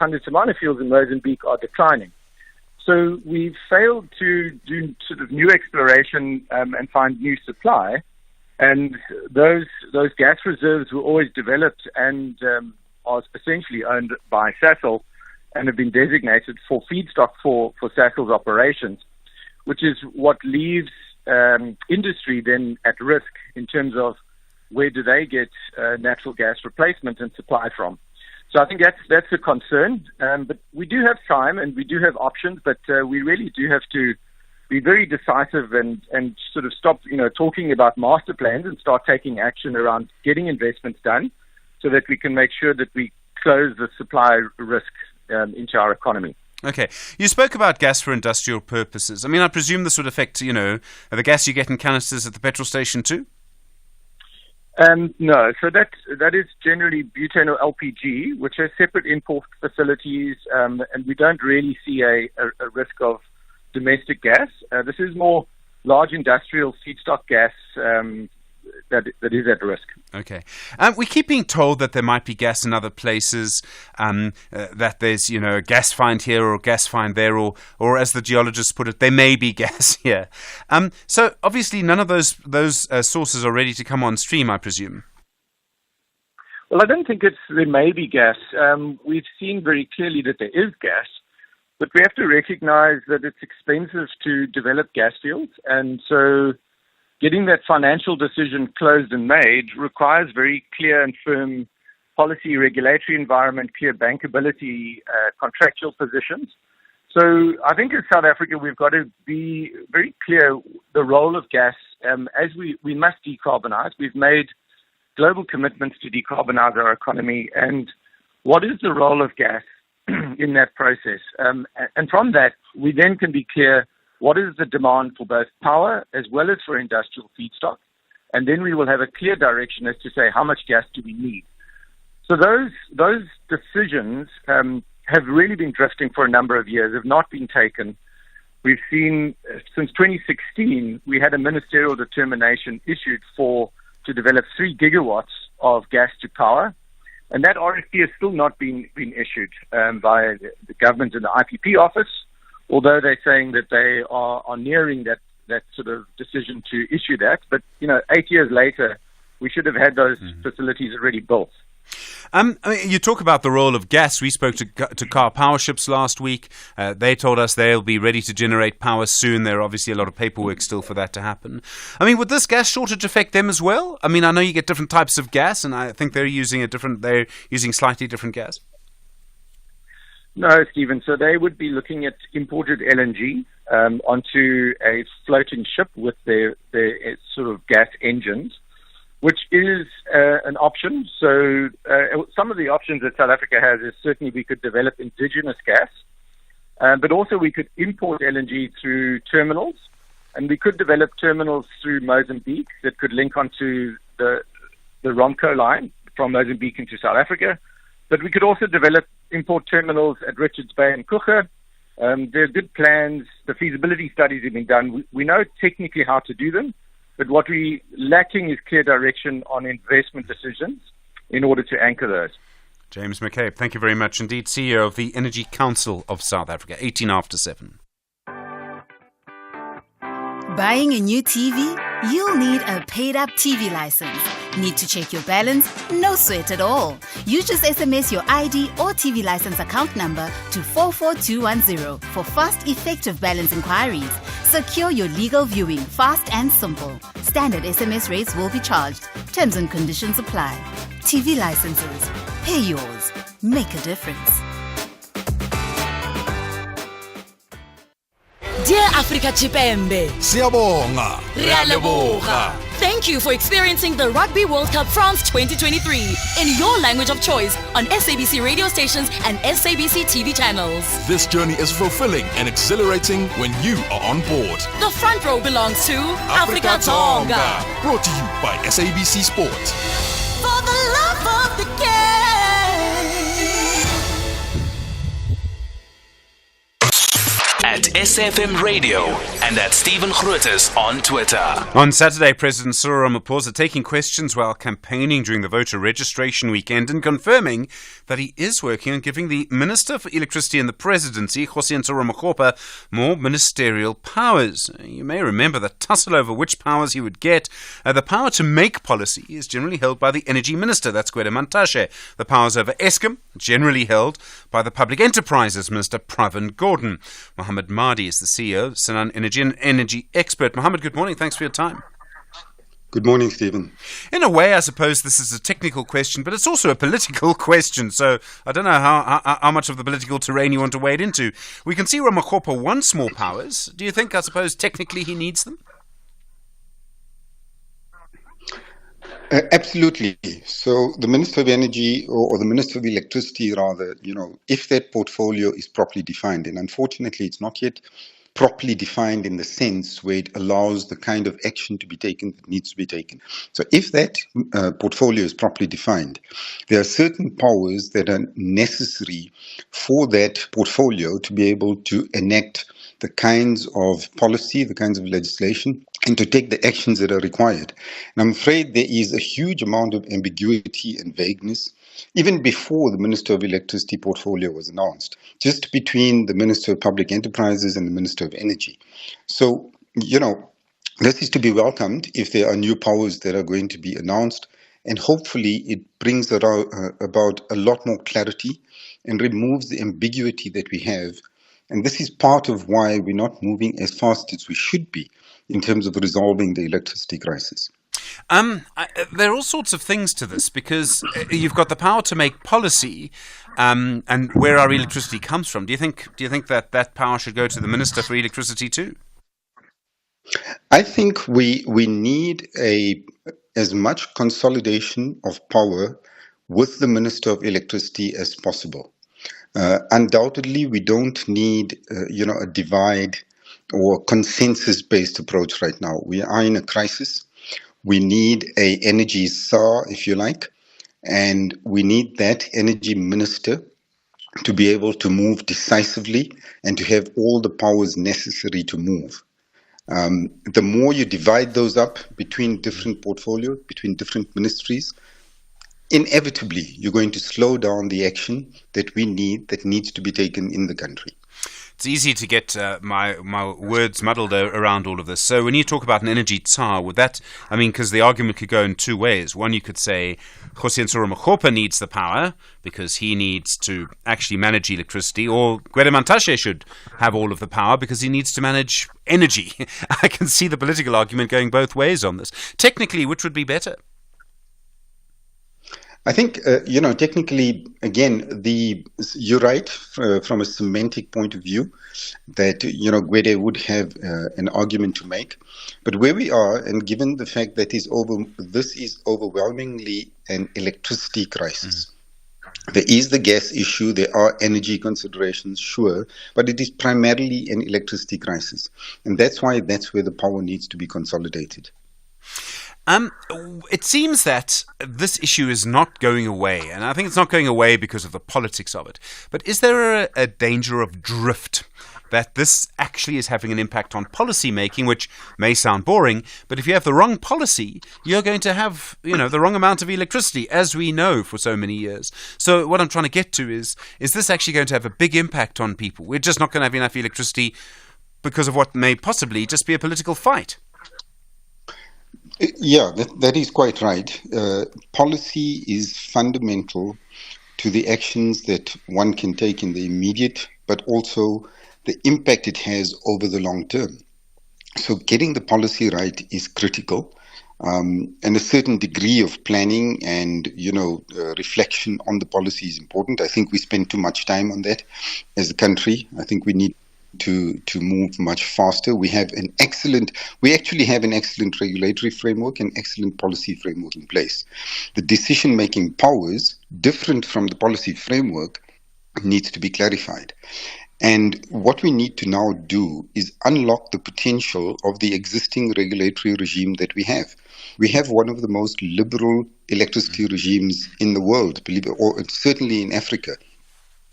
Pandya Samana fields in Mozambique are declining. So we've failed to do sort of new exploration and find new supply. And those gas reserves were always developed and are essentially owned by Sasol and have been designated for feedstock for Sasol's operations, which is what leaves industry then at risk in terms of where do they get natural gas replacement and supply from. So I think that's a concern. But we do have time and we do have options, but we really do have to be very decisive and sort of stop, talking about master plans and start taking action around getting investments done so that we can make sure that we close the supply risk into our economy. Okay. You spoke about gas for industrial purposes. I mean, I presume this would affect, the gas you get in canisters at the petrol station too? No. So that is generally butane or LPG, which are separate import facilities, and we don't really see a risk of domestic gas. This is more large industrial feedstock gas that is at risk. Okay. We keep being told that there might be gas in other places, that there's, a gas find here or a gas find there, or as the geologists put it, there may be gas here. So obviously none of those sources are ready to come on stream, I presume. Well, I don't think there may be gas. We've seen very clearly that there is gas, but we have to recognize that it's expensive to develop gas fields, and so getting that financial decision closed and made requires very clear and firm policy, regulatory environment, clear bankability, contractual positions. So I think in South Africa, we've got to be very clear the role of gas as we must decarbonize. We've made global commitments to decarbonize our economy. And what is the role of gas in that process? And from that, we then can be clear what is the demand for both power as well as for industrial feedstock? And then we will have a clear direction as to say how much gas do we need. So those decisions have really been drifting for a number of years, have not been taken. We've seen since 2016, we had a ministerial determination issued to develop 3 gigawatts of gas to power. And that RFP has still not been issued by the government and the IPP office, although they're saying that they are nearing that sort of decision to issue that. But, 8 years later, we should have had those facilities already built. You talk about the role of gas. We spoke to Car Power Ships last week. They told us they'll be ready to generate power soon. There are obviously a lot of paperwork still for that to happen. Would this gas shortage affect them as well? I know you get different types of gas, and I think they're using slightly different gas. No, Stephen. So they would be looking at imported LNG onto a floating ship with their sort of gas engines, which is an option. So some of the options that South Africa has is certainly we could develop indigenous gas, but also we could import LNG through terminals, and we could develop terminals through Mozambique that could link onto the Romco line from Mozambique into South Africa. But we could also develop import terminals at Richards Bay and Kucha. There are good plans. The feasibility studies have been done. We know technically how to do them. But what we're lacking is clear direction on investment decisions in order to anchor those. James McCabe, thank you very much indeed. CEO of the Energy Council of South Africa, 18 after 7. Buying a new TV? You'll need a paid-up TV license. Need to check your balance? No sweat at all. You just SMS your ID or TV license account number to 44210 for fast, effective balance inquiries. Secure your legal viewing fast and simple. Standard SMS rates will be charged. Terms and conditions apply. TV licenses. Pay yours. Make a difference. Dear Africa Chipembe, Siyabonga. Rialeboga. Thank you for experiencing the Rugby World Cup France 2023 in your language of choice on SABC radio stations and SABC TV channels. This journey is fulfilling and exhilarating when you are on board. The front row belongs to Africa Tonga. Brought to you by SABC Sport. For the love of the game. at SAfm Radio and at Stephen Grootes on Twitter. On Saturday, President Cyril Ramaphosa taking questions while campaigning during the voter registration weekend and confirming that he is working on giving the Minister for Electricity in the Presidency, Cyril Ramaphosa, more ministerial powers. You may remember the tussle over which powers he would get. The power to make policy is generally held by the Energy Minister, that's Gwede Mantashe. The powers over Eskom, generally held by the Public Enterprises Minister, Pravin Gordhan. Mohammed Mahdi is the CEO of Sanan Energy, an energy expert. Mohammed, good morning. Thanks for your time. Good morning, Stephen. In a way, I suppose this is a technical question, but it's also a political question. So I don't know how much of the political terrain you want to wade into. We can see Ramaphosa wants more powers. Do you think, I suppose, technically he needs them? Absolutely. So the Minister of Energy or the Minister of Electricity, rather, if that portfolio is properly defined, and unfortunately it's not yet properly defined in the sense where it allows the kind of action to be taken that needs to be taken. So if that portfolio is properly defined, there are certain powers that are necessary for that portfolio to be able to enact the kinds of policy, the kinds of legislation, and to take the actions that are required. And I'm afraid there is a huge amount of ambiguity and vagueness, even before the Minister of Electricity portfolio was announced, just between the Minister of Public Enterprises and the Minister of Energy. So, this is to be welcomed if there are new powers that are going to be announced, and hopefully it brings about a lot more clarity and removes the ambiguity that we have. And this is part of why we're not moving as fast as we should be in terms of resolving the electricity crisis. There are all sorts of things to this because you've got the power to make policy and where our electricity comes from. Do you think that power should go to the Minister for Electricity too? I think we need as much consolidation of power with the Minister of Electricity as possible. Undoubtedly, we don't need, a divide or consensus-based approach right now. We are in a crisis. We need an energy czar, if you like, and we need that energy minister to be able to move decisively and to have all the powers necessary to move. The more you divide those up between different portfolios, between different ministries, inevitably, you're going to slow down the action that needs to be taken in the country. It's easy to get my words muddled around all of this. So when you talk about an energy tsar, because the argument could go in two ways. One, you could say Cyril Ramaphosa needs the power because he needs to actually manage electricity, or Gwede Mantashe should have all of the power because he needs to manage energy. I can see the political argument going both ways on this. Technically, which would be better? I think, technically, again, you're right from a semantic point of view that, Gwede would have an argument to make. But where we are, and given the fact that this is overwhelmingly an electricity crisis. There is the gas issue, there are energy considerations, sure, but it is primarily an electricity crisis. And that's where the power needs to be consolidated. It seems that this issue is not going away, and I think it's not going away because of the politics of it. But is there a danger of drift, that this actually is having an impact on policy making, which may sound boring, but if you have the wrong policy, you're going to have, the wrong amount of electricity, as we know for so many years. So what I'm trying to get to is this actually going to have a big impact on people? We're just not going to have enough electricity because of what may possibly just be a political fight. Yeah, that is quite right. Policy is fundamental to the actions that one can take in the immediate, but also the impact it has over the long term. So getting the policy right is critical, and a certain degree of planning and, reflection on the policy is important. I think we spend too much time on that as a country. I think we need to move much faster. We actually have an excellent regulatory framework and excellent policy framework in place. The decision-making powers, different from the policy framework, needs to be clarified. And what we need to now do is unlock the potential of the existing regulatory regime that we have. We have one of the most liberal electricity regimes in the world, believe it, or certainly in Africa.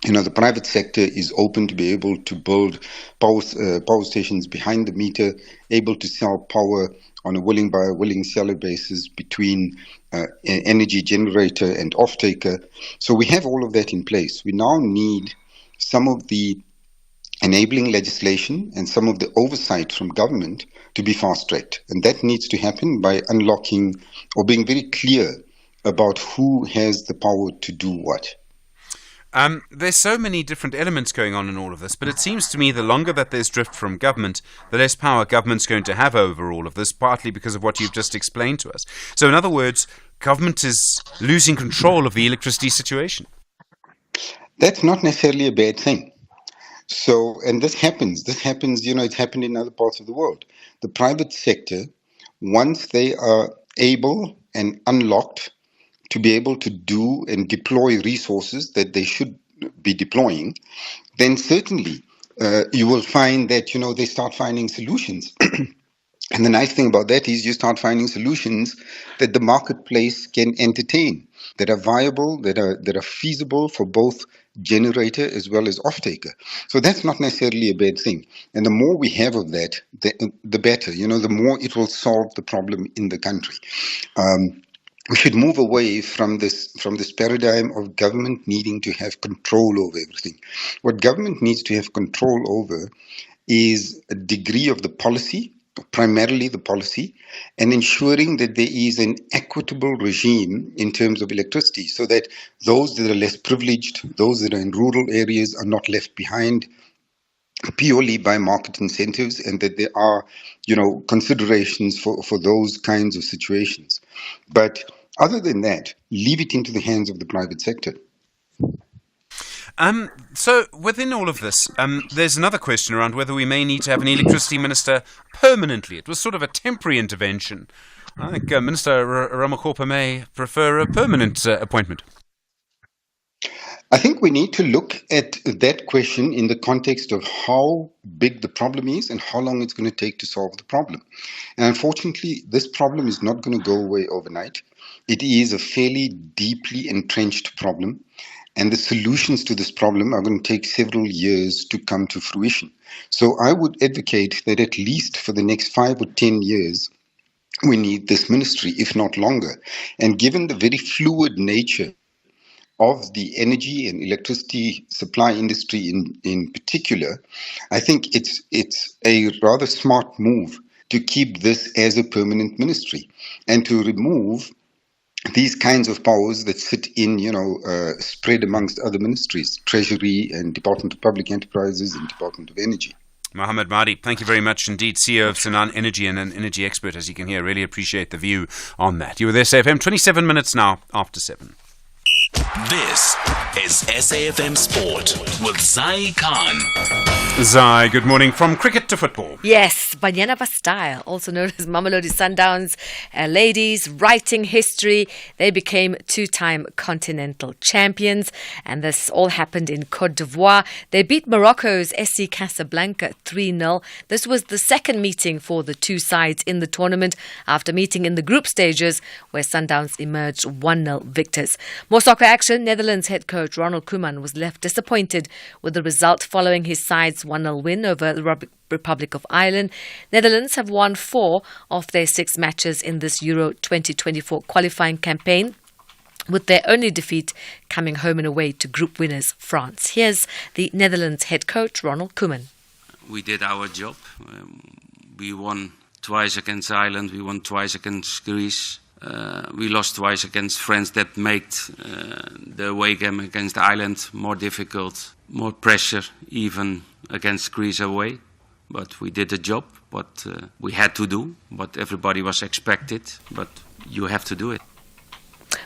the private sector is open to be able to build power stations behind the meter, able to sell power on a willing buyer, willing seller basis between energy generator and off-taker. So we have all of that in place. We now need some of the enabling legislation and some of the oversight from government to be fast-tracked. And that needs to happen by unlocking or being very clear about who has the power to do what. There's so many different elements going on in all of this, but it seems to me the longer that there's drift from government, the less power government's going to have over all of this, partly because of what you've just explained to us. So in other words, government is losing control of the electricity situation. That's not necessarily a bad thing. So, and this happens, it's happened in other parts of the world. The private sector, once they are able and unlocked to be able to do and deploy resources that they should be deploying, then certainly you will find that, they start finding solutions. And the nice thing about that is you start finding solutions that the marketplace can entertain, that are viable, that are feasible for both generator as well as off-taker. So that's not necessarily a bad thing. And the more we have of that, the better. The more it will solve the problem in the country. We should move away from this paradigm of government needing to have control over everything. What government needs to have control over is a degree of the policy, primarily the policy, and ensuring that there is an equitable regime in terms of electricity so that those that are less privileged, those that are in rural areas are not left behind purely by market incentives, and that there are, considerations for those kinds of situations. But other than that, leave it into the hands of the private sector. So within all of this, there's another question around whether we may need to have an electricity minister permanently. It was sort of a temporary intervention. I think Minister Ramakopa may prefer a permanent appointment. I think we need to look at that question in the context of how big the problem is and how long it's going to take to solve the problem. And unfortunately, this problem is not going to go away overnight. It is a fairly deeply entrenched problem, and the solutions to this problem are going to take several years to come to fruition. So I would advocate that at least for the next 5 or 10 years, we need this ministry, if not longer. And given the very fluid nature of the energy and electricity supply industry in particular, I think it's a rather smart move to keep this as a permanent ministry and to remove these kinds of powers that sit in, spread amongst other ministries, Treasury and Department of Public Enterprises and Department of Energy. Mohammed Mahdi, thank you very much indeed, CEO of Sanan Energy and an energy expert, as you can hear. Really appreciate the view on that. You were there, SAfm, 27 minutes now after 7. This is SAfm Sport with Zai Khan. Zai, good morning. From cricket to football. Yes, Banyana style, also known as Mamelodi Sundowns ladies, writing history. They became 2-time continental champions, and this all happened in Côte d'Ivoire. They beat Morocco's SC Casablanca 3-0. This was the second meeting for the two sides in the tournament after meeting in the group stages where Sundowns emerged 1-0 victors. More soccer action. Netherlands head coach Ronald Koeman was left disappointed with the result following his side's 1-0 win over the Republic of Ireland. Netherlands have won 4 of their 6 matches in this Euro 2024 qualifying campaign, with their only defeat coming home and away to group winners France. Here's the Netherlands head coach Ronald Koeman. We did our job. We won twice against Ireland. We won twice against Greece. We lost twice against France. That made the away game against Ireland more difficult, more pressure, even against Greece away. But we did the job, what we had to do, what everybody was expected, but you have to do it.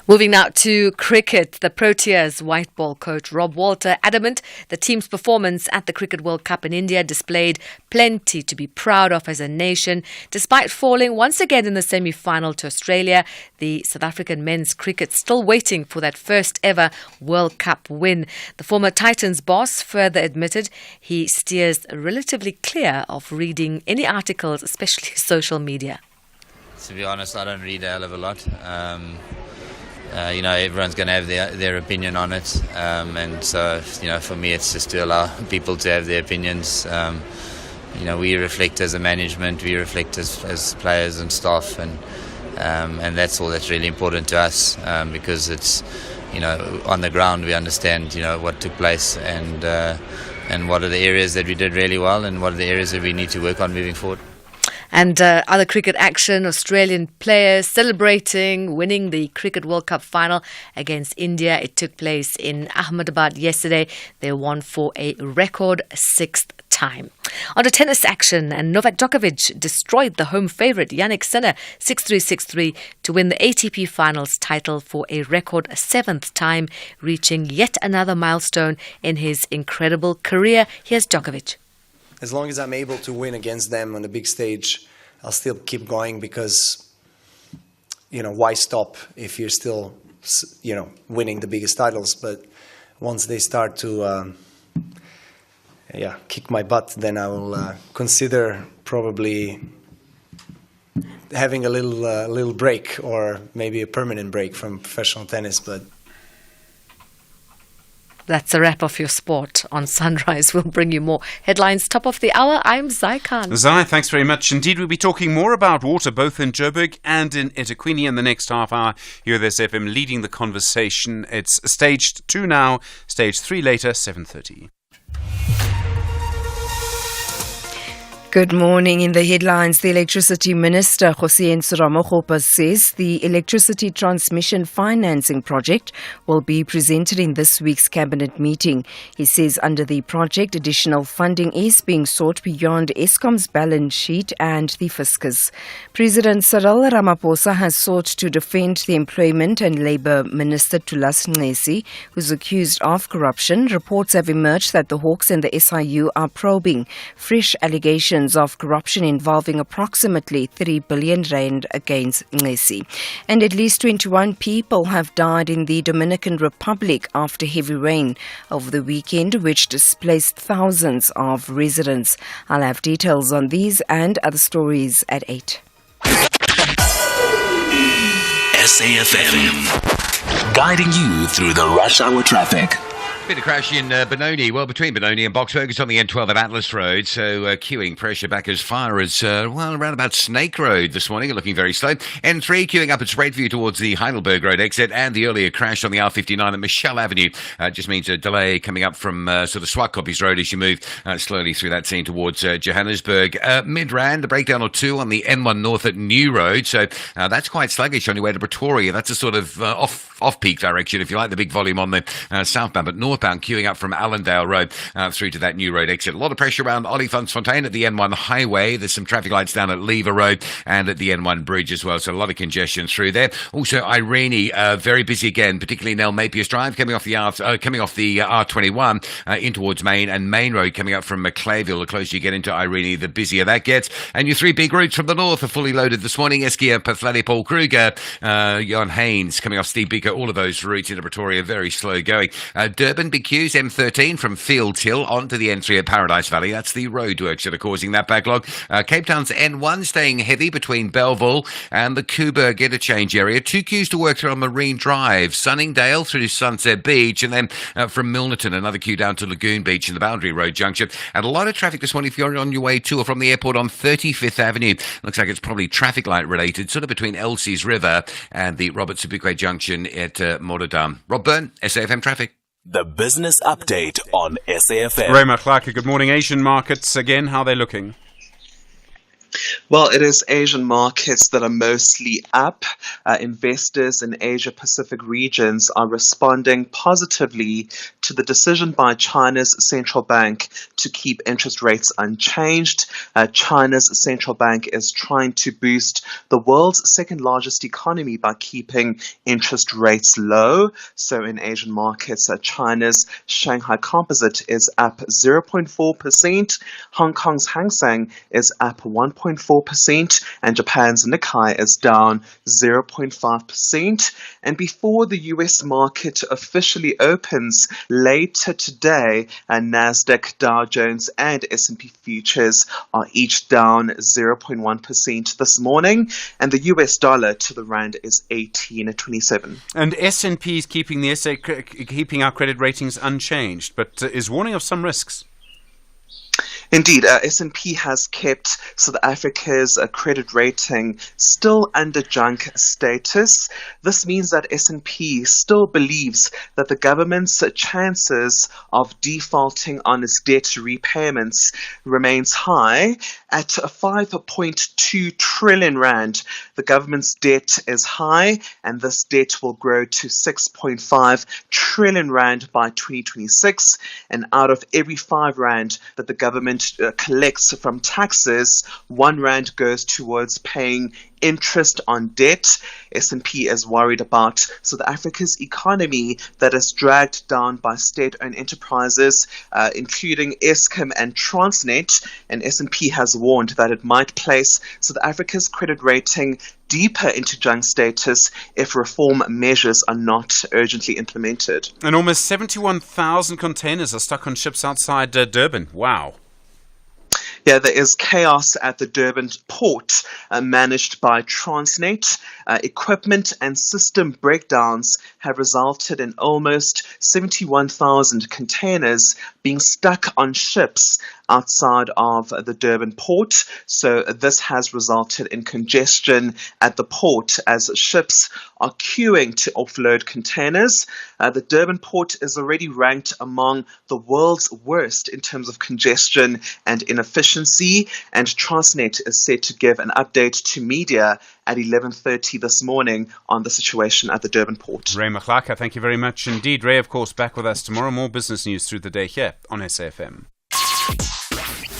Moving now to cricket, the Proteas white ball coach Rob Walter adamant the team's performance at the Cricket World Cup in India displayed plenty to be proud of as a nation. Despite falling once again in the semi-final to Australia, the South African men's cricket still waiting for that first ever World Cup win. The former Titans boss further admitted he steers relatively clear of reading any articles, especially social media. To be honest, I don't read a hell of a lot. everyone's going to have their opinion on it, and so for me it's just to allow people to have their opinions. We reflect as a management, we reflect as players and staff, and that's all that's really important to us, because it's on the ground we understand what took place, and what are the areas that we did really well, and what are the areas that we need to work on moving forward. And other cricket action, Australian players celebrating winning the Cricket World Cup final against India. It took place in Ahmedabad yesterday. They won for a record 6th time. On to tennis action, and Novak Djokovic destroyed the home favourite Jannik Sinner 6-3, 6-3 to win the ATP Finals title for a record 7th time, reaching yet another milestone in his incredible career. Here's Djokovic. As long as I'm able to win against them on the big stage, I'll still keep going, because, why stop if you're still, winning the biggest titles? But once they start to, kick my butt, then I will consider probably having a little break, or maybe a permanent break from professional tennis. But that's a wrap of your sport on Sunrise. We'll bring you more headlines top of the hour. I'm Zai Khan. Zai, thanks very much indeed. We'll be talking more about water both in Joburg and in eThekwini in the next half hour. Here at SAfm leading the conversation. It's stage 2 now, stage 3 later, 7:30. Good morning. In the headlines, the Electricity Minister, José Ramokgopa, says the electricity transmission financing project will be presented in this week's cabinet meeting. He says under the project, additional funding is being sought beyond Eskom's balance sheet and the fiscus. President Cyril Ramaphosa has sought to defend the Employment and Labour Minister Thulas Nxesi, who's accused of corruption. Reports have emerged that the Hawks and the SIU are probing fresh allegations of corruption involving approximately 3 billion rand against Nxesi. And at least 21 people have died in the Dominican Republic after heavy rain over the weekend, which displaced thousands of residents. I'll have details on these and other stories at 8. SAfm, guiding you through the rush hour traffic. Bit of crash in Benoni, well, between Benoni and Boxburg. It's on the N12 at Atlas Road, so queuing pressure back as far as, around about Snake Road this morning, looking very slow. N3 queuing up at Straightview towards the Heidelberg Road exit, and the earlier crash on the R59 at Michelle Avenue just means a delay coming up from sort of Swartkoppes Road as you move slowly through that scene towards Johannesburg. Midrand, a breakdown or two on the N1 North at New Road, so that's quite sluggish on your way to Pretoria. That's a sort of off-peak direction, if you like, the big volume on the southbound, but northbound queuing up from Allendale Road through to that New Road exit. A lot of pressure around Olifantsfontein at the N1 highway. There's some traffic lights down at Lever Road and at the N1 bridge as well, so a lot of congestion through there. Also, Irene, very busy again, particularly Nell Mapius Drive coming off the R21 in towards Main, and Main Road coming up from Maclayville. The closer you get into Irene, the busier that gets. And your 3 big routes from the north are fully loaded this morning. Eskia, Pathlali, Paul Kruger, Jan Haynes coming off Steve Beaker. All of those routes into Pretoria very slow going. Durban, big queues, M13 from Fields Hill onto the N3 at Paradise Valley. That's the roadworks that are causing that backlog. Cape Town's N1 staying heavy between Belleville and the Coburg interchange area. 2 queues to work through on Marine Drive, Sunningdale through Sunset Beach, and then from Milnerton, another queue down to Lagoon Beach in the Boundary Road junction. And a lot of traffic this morning if you're on your way to or from the airport on 35th Avenue. Looks like it's probably traffic light related, sort of between Elsie's River and the Robert Sobukwe junction at Modadam. Rob Byrne, SAfm Traffic. The business update on SAfm. Ray McClark, good morning. Asian markets again, how are they looking? Well, it is Asian markets that are mostly up. Investors in Asia-Pacific regions are responding positively to the decision by China's central bank to keep interest rates unchanged. China's central bank is trying to boost the world's second largest economy by keeping interest rates low. So in Asian markets, China's Shanghai Composite is up 0.4%. Hong Kong's Hang Seng is up 1.6%. 0.4%, and Japan's Nikkei is down 0.5%. And before the US market officially opens later today, Nasdaq, Dow Jones, and S&P futures are each down 0.1% this morning, and the US dollar to the rand is 18.27. And S&P is keeping our credit ratings unchanged, but is warning of some risks. Indeed, S&P has kept South Africa's credit rating still under junk status. This means that S&P still believes that the government's chances of defaulting on its debt repayments remains high. At 5.2 trillion rand, the government's debt is high, and this debt will grow to 6.5 trillion rand by 2026. And out of every 5 rand that the government collects from taxes, 1 rand goes towards paying interest on debt. S&P is worried about South Africa's economy that is dragged down by state-owned enterprises, including Eskom and Transnet, and S&P has warned that it might place South Africa's credit rating deeper into junk status if reform measures are not urgently implemented. And almost 71,000 containers are stuck on ships outside Durban. Wow. Yeah, there is chaos at the Durban port managed by Transnet. Equipment and system breakdowns have resulted in almost 71,000 containers being stuck on ships outside of the Durban port. So this has resulted in congestion at the port as ships are queuing to offload containers. The Durban port is already ranked among the world's worst in terms of congestion and inefficiency, and Transnet is set to give an update to media at 11:30 this morning on the situation at the Durban port. Ray Machlaka, thank you very much indeed. Ray, of course, back with us tomorrow. More business news through the day here on SAfm.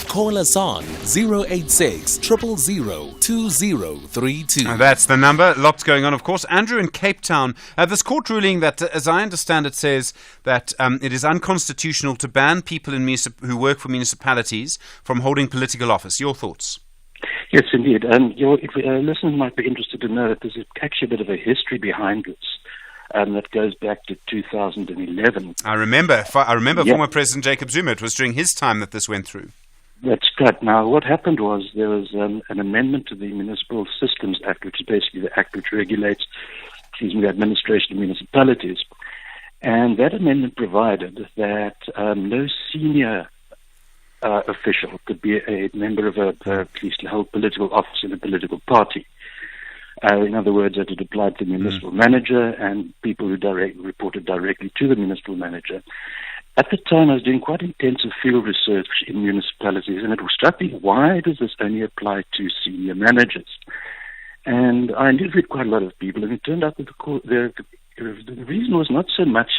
Call us on 086 000 2032. That's the number. Lots going on, of course. Andrew in Cape Town. This court ruling that, as I understand it, says that it is unconstitutional to ban people in who work for municipalities from holding political office. Your thoughts? Yes, indeed. If listeners might be interested to know that there's actually a bit of a history behind this. That goes back to 2011. I remember former President Jacob Zuma. It was during his time that this went through. That's correct. Now, what happened was there was an amendment to the Municipal Systems Act, which is basically the act which regulates, the administration of municipalities. And that amendment provided that no senior official could be a member of at least hold political office in a political party. In other words, that it applied to the municipal manager and people who reported directly to the municipal manager. At the time, I was doing quite intensive field research in municipalities, and it struck me, why does this only apply to senior managers? And I interviewed quite a lot of people, and it turned out that the reason was not so much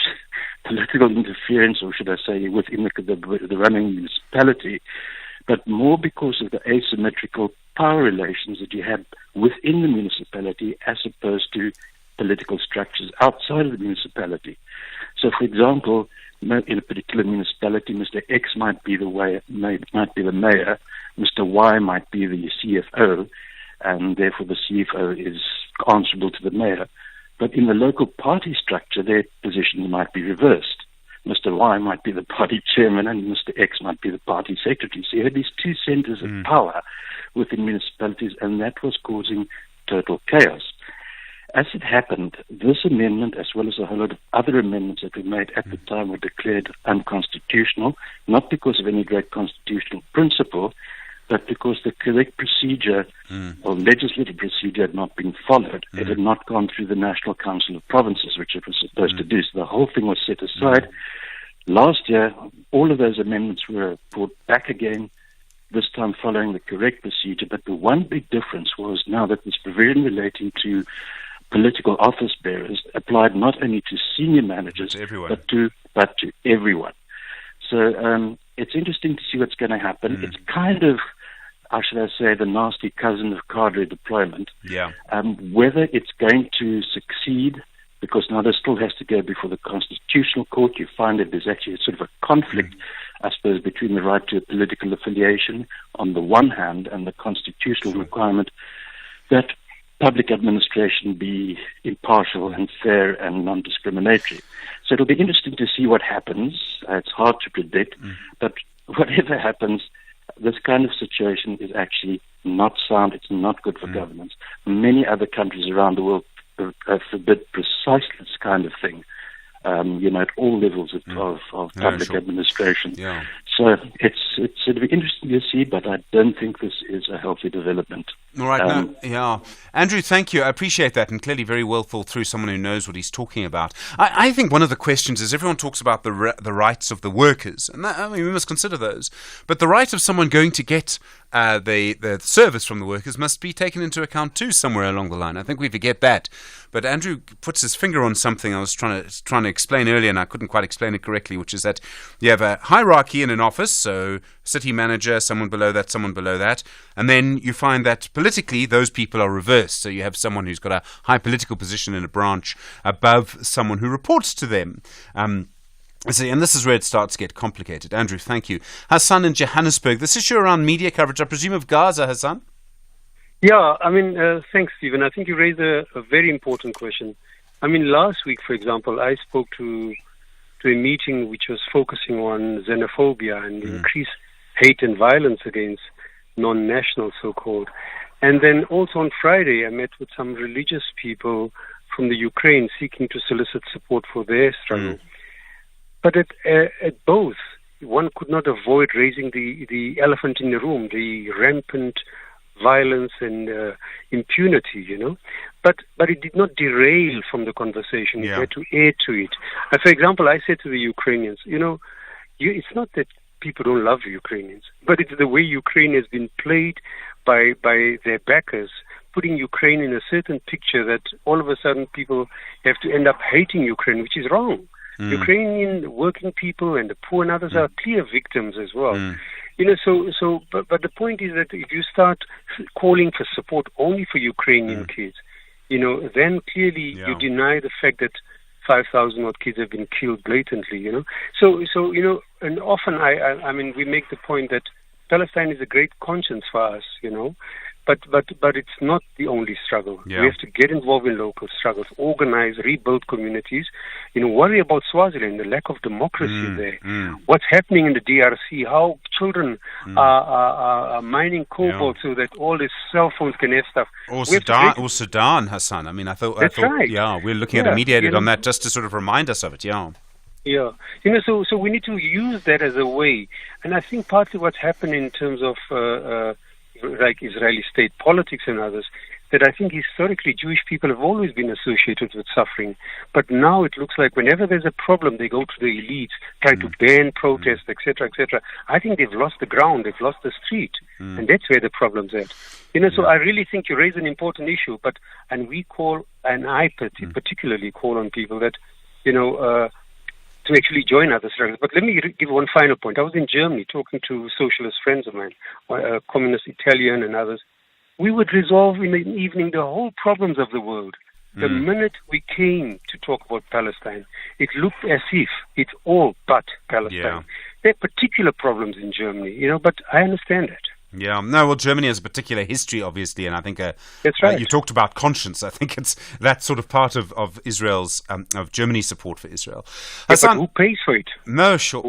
political interference, or should I say, within the running municipality, but more because of the asymmetrical power relations that you had within the municipality as opposed to political structures outside of the municipality. So, for example, in a particular municipality, Mr. X might be the mayor, Mr. Y might be the CFO, and therefore the CFO is answerable to the mayor. But in the local party structure, their positions might be reversed. Mr. Y might be the party chairman and Mr. X might be the party secretary. So you had these two centers of power within municipalities, and that was causing total chaos. As it happened, this amendment, as well as a whole lot of other amendments that were made at the time, were declared unconstitutional, not because of any great constitutional principle, but because the correct procedure or legislative procedure had not been followed. It had not gone through the National Council of Provinces, which it was supposed to do. So the whole thing was set aside. Last year, all of those amendments were brought back again, this time following the correct procedure. But the one big difference was now that this provision relating to political office bearers applied not only to senior managers, but to everyone. So it's interesting to see what's going to happen. It's kind of, how should I say, the nasty cousin of cadre deployment. Yeah. Whether it's going to succeed, because now this still has to go before the Constitutional Court. You find that there's actually sort of a conflict I suppose, between the right to a political affiliation on the one hand and the constitutional requirement that public administration be impartial and fair and non-discriminatory. So it'll be interesting to see what happens. It's hard to predict, but whatever happens, this kind of situation is actually not sound. It's not good for governance. Many other countries around the world forbid precisely this kind of thing, at all levels of public administration. Yeah. So it'll be interesting to see, but I don't think this is a healthy development. All right, Andrew, thank you. I appreciate that, and clearly very well thought through, someone who knows what he's talking about. I think one of the questions is everyone talks about the rights of the workers, and we must consider those. But the right of someone going to get the service from the workers must be taken into account too somewhere along the line. I think we forget that. But Andrew puts his finger on something I was trying to explain earlier, and I couldn't quite explain it correctly, which is that you have a hierarchy in an office, so city manager, someone below that, and then you find that politically those people are reversed. So you have someone who's got a high political position in a branch above someone who reports to them. And this is where it starts to get complicated. Andrew, thank you. Hassan in Johannesburg, this issue around media coverage, I presume, of Gaza, Hassan? Yeah, thanks, Stephen. I think you raised a very important question. Last week, for example, I spoke to a meeting which was focusing on xenophobia and increased hate and violence against non-nationals, so-called. And then also on Friday, I met with some religious people from the Ukraine seeking to solicit support for their struggle. But at both, one could not avoid raising the elephant in the room, the rampant violence and impunity, But it did not derail from the conversation. It had to add to it. For example, I said to the Ukrainians, it's not that people don't love Ukrainians, but it's the way Ukraine has been played by their backers, putting Ukraine in a certain picture that all of a sudden people have to end up hating Ukraine, which is wrong. Ukrainian working people and the poor and others are clear victims as well. But the point is that if you start calling for support only for Ukrainian kids, then clearly you deny the fact that 5,000 odd kids have been killed blatantly, and often we make the point that Palestine is a great conscience for us, but it's not the only struggle. We have to get involved in local struggles, organize, rebuild communities, worry about Swaziland, the lack of democracy there, what's happening in the DRC, how children are mining cobalt so that all these cell phones can have stuff. Or Sudan, Hassan. I thought, right. We're looking at a mediator on that just to sort of remind us of it, Yeah, so we need to use that as a way. And I think partly what's happened in terms of like Israeli state politics and others, that I think historically Jewish people have always been associated with suffering. But now it looks like whenever there's a problem, they go to the elites, try to ban protests, etc., etc. I think they've lost the ground, they've lost the street, and that's where the problem's at. So I really think you raise an important issue, I particularly call on people that, to actually join other struggles. But let me give one final point. I was in Germany talking to socialist friends of mine, communist Italian and others. We would resolve in an evening the whole problems of the world. The minute we came to talk about Palestine, it looked as if it's all but Palestine. Yeah. There are particular problems in Germany, but I understand that. Yeah, no, well, Germany has a particular history, obviously, and I think that's right. You talked about conscience. I think it's that sort of part of Israel's, of Germany's support for Israel. Hassan, but who pays for it? No, sure.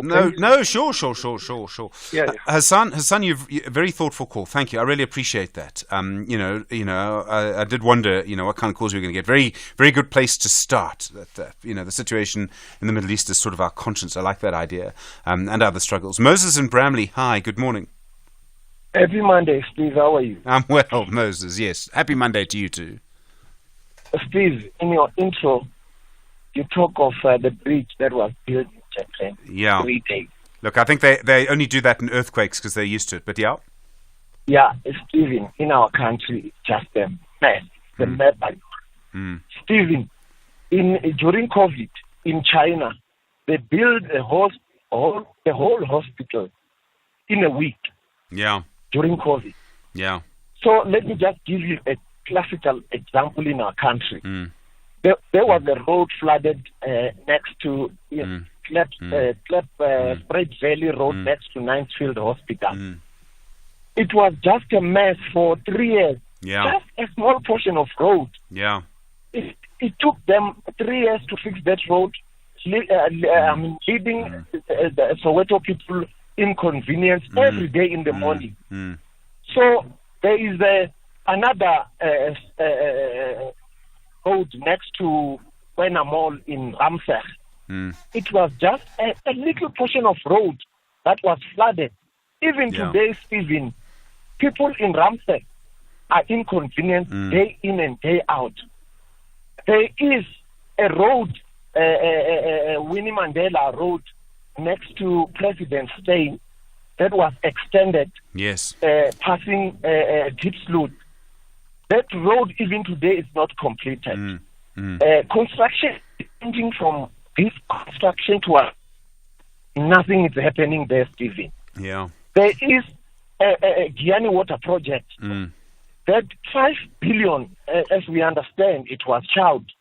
Sure. Yeah. Hassan, you've a very thoughtful call. Thank you. I really appreciate that. I did wonder, what kind of calls we were going to get. Very, very good place to start. That, the situation in the Middle East is sort of our conscience. I like that idea, and other struggles. Moses in Bramley, hi, good morning. Happy Monday, Steve. How are you? I'm well, Moses, yes. Happy Monday to you too. Steve, in your intro, you talk of the bridge that was built in Japan. Yeah. 3 days. Look, I think they only do that in earthquakes because they're used to it, but yeah. Yeah, Stephen, in our country, just a mess. The map. Stephen, during COVID, in China, they built the whole hospital in a week. Yeah. During COVID. Yeah. So let me just give you a classical example in our country. There was a road flooded next to Spruit Valley Road next to Ninesfield Hospital. It was just a mess for 3 years. Yeah. Just a small portion of road. Yeah. It took them 3 years to fix that road, leading the Soweto people inconvenience every day in the morning. So there is another road next to Wena Mall in Ramsey. It was just a little portion of road that was flooded. Even today, Stephen, people in Ramsey are inconvenienced day in and day out. There is a road, Winnie Mandela Road, next to President Steyn, that was extended, yes, passing Deep Sloot. That road, even today, is not completed. Construction, changing from this construction to nothing is happening there, Stephen. Yeah. There is a Gianni Water Project. That 5 billion, as we understand, it was charged,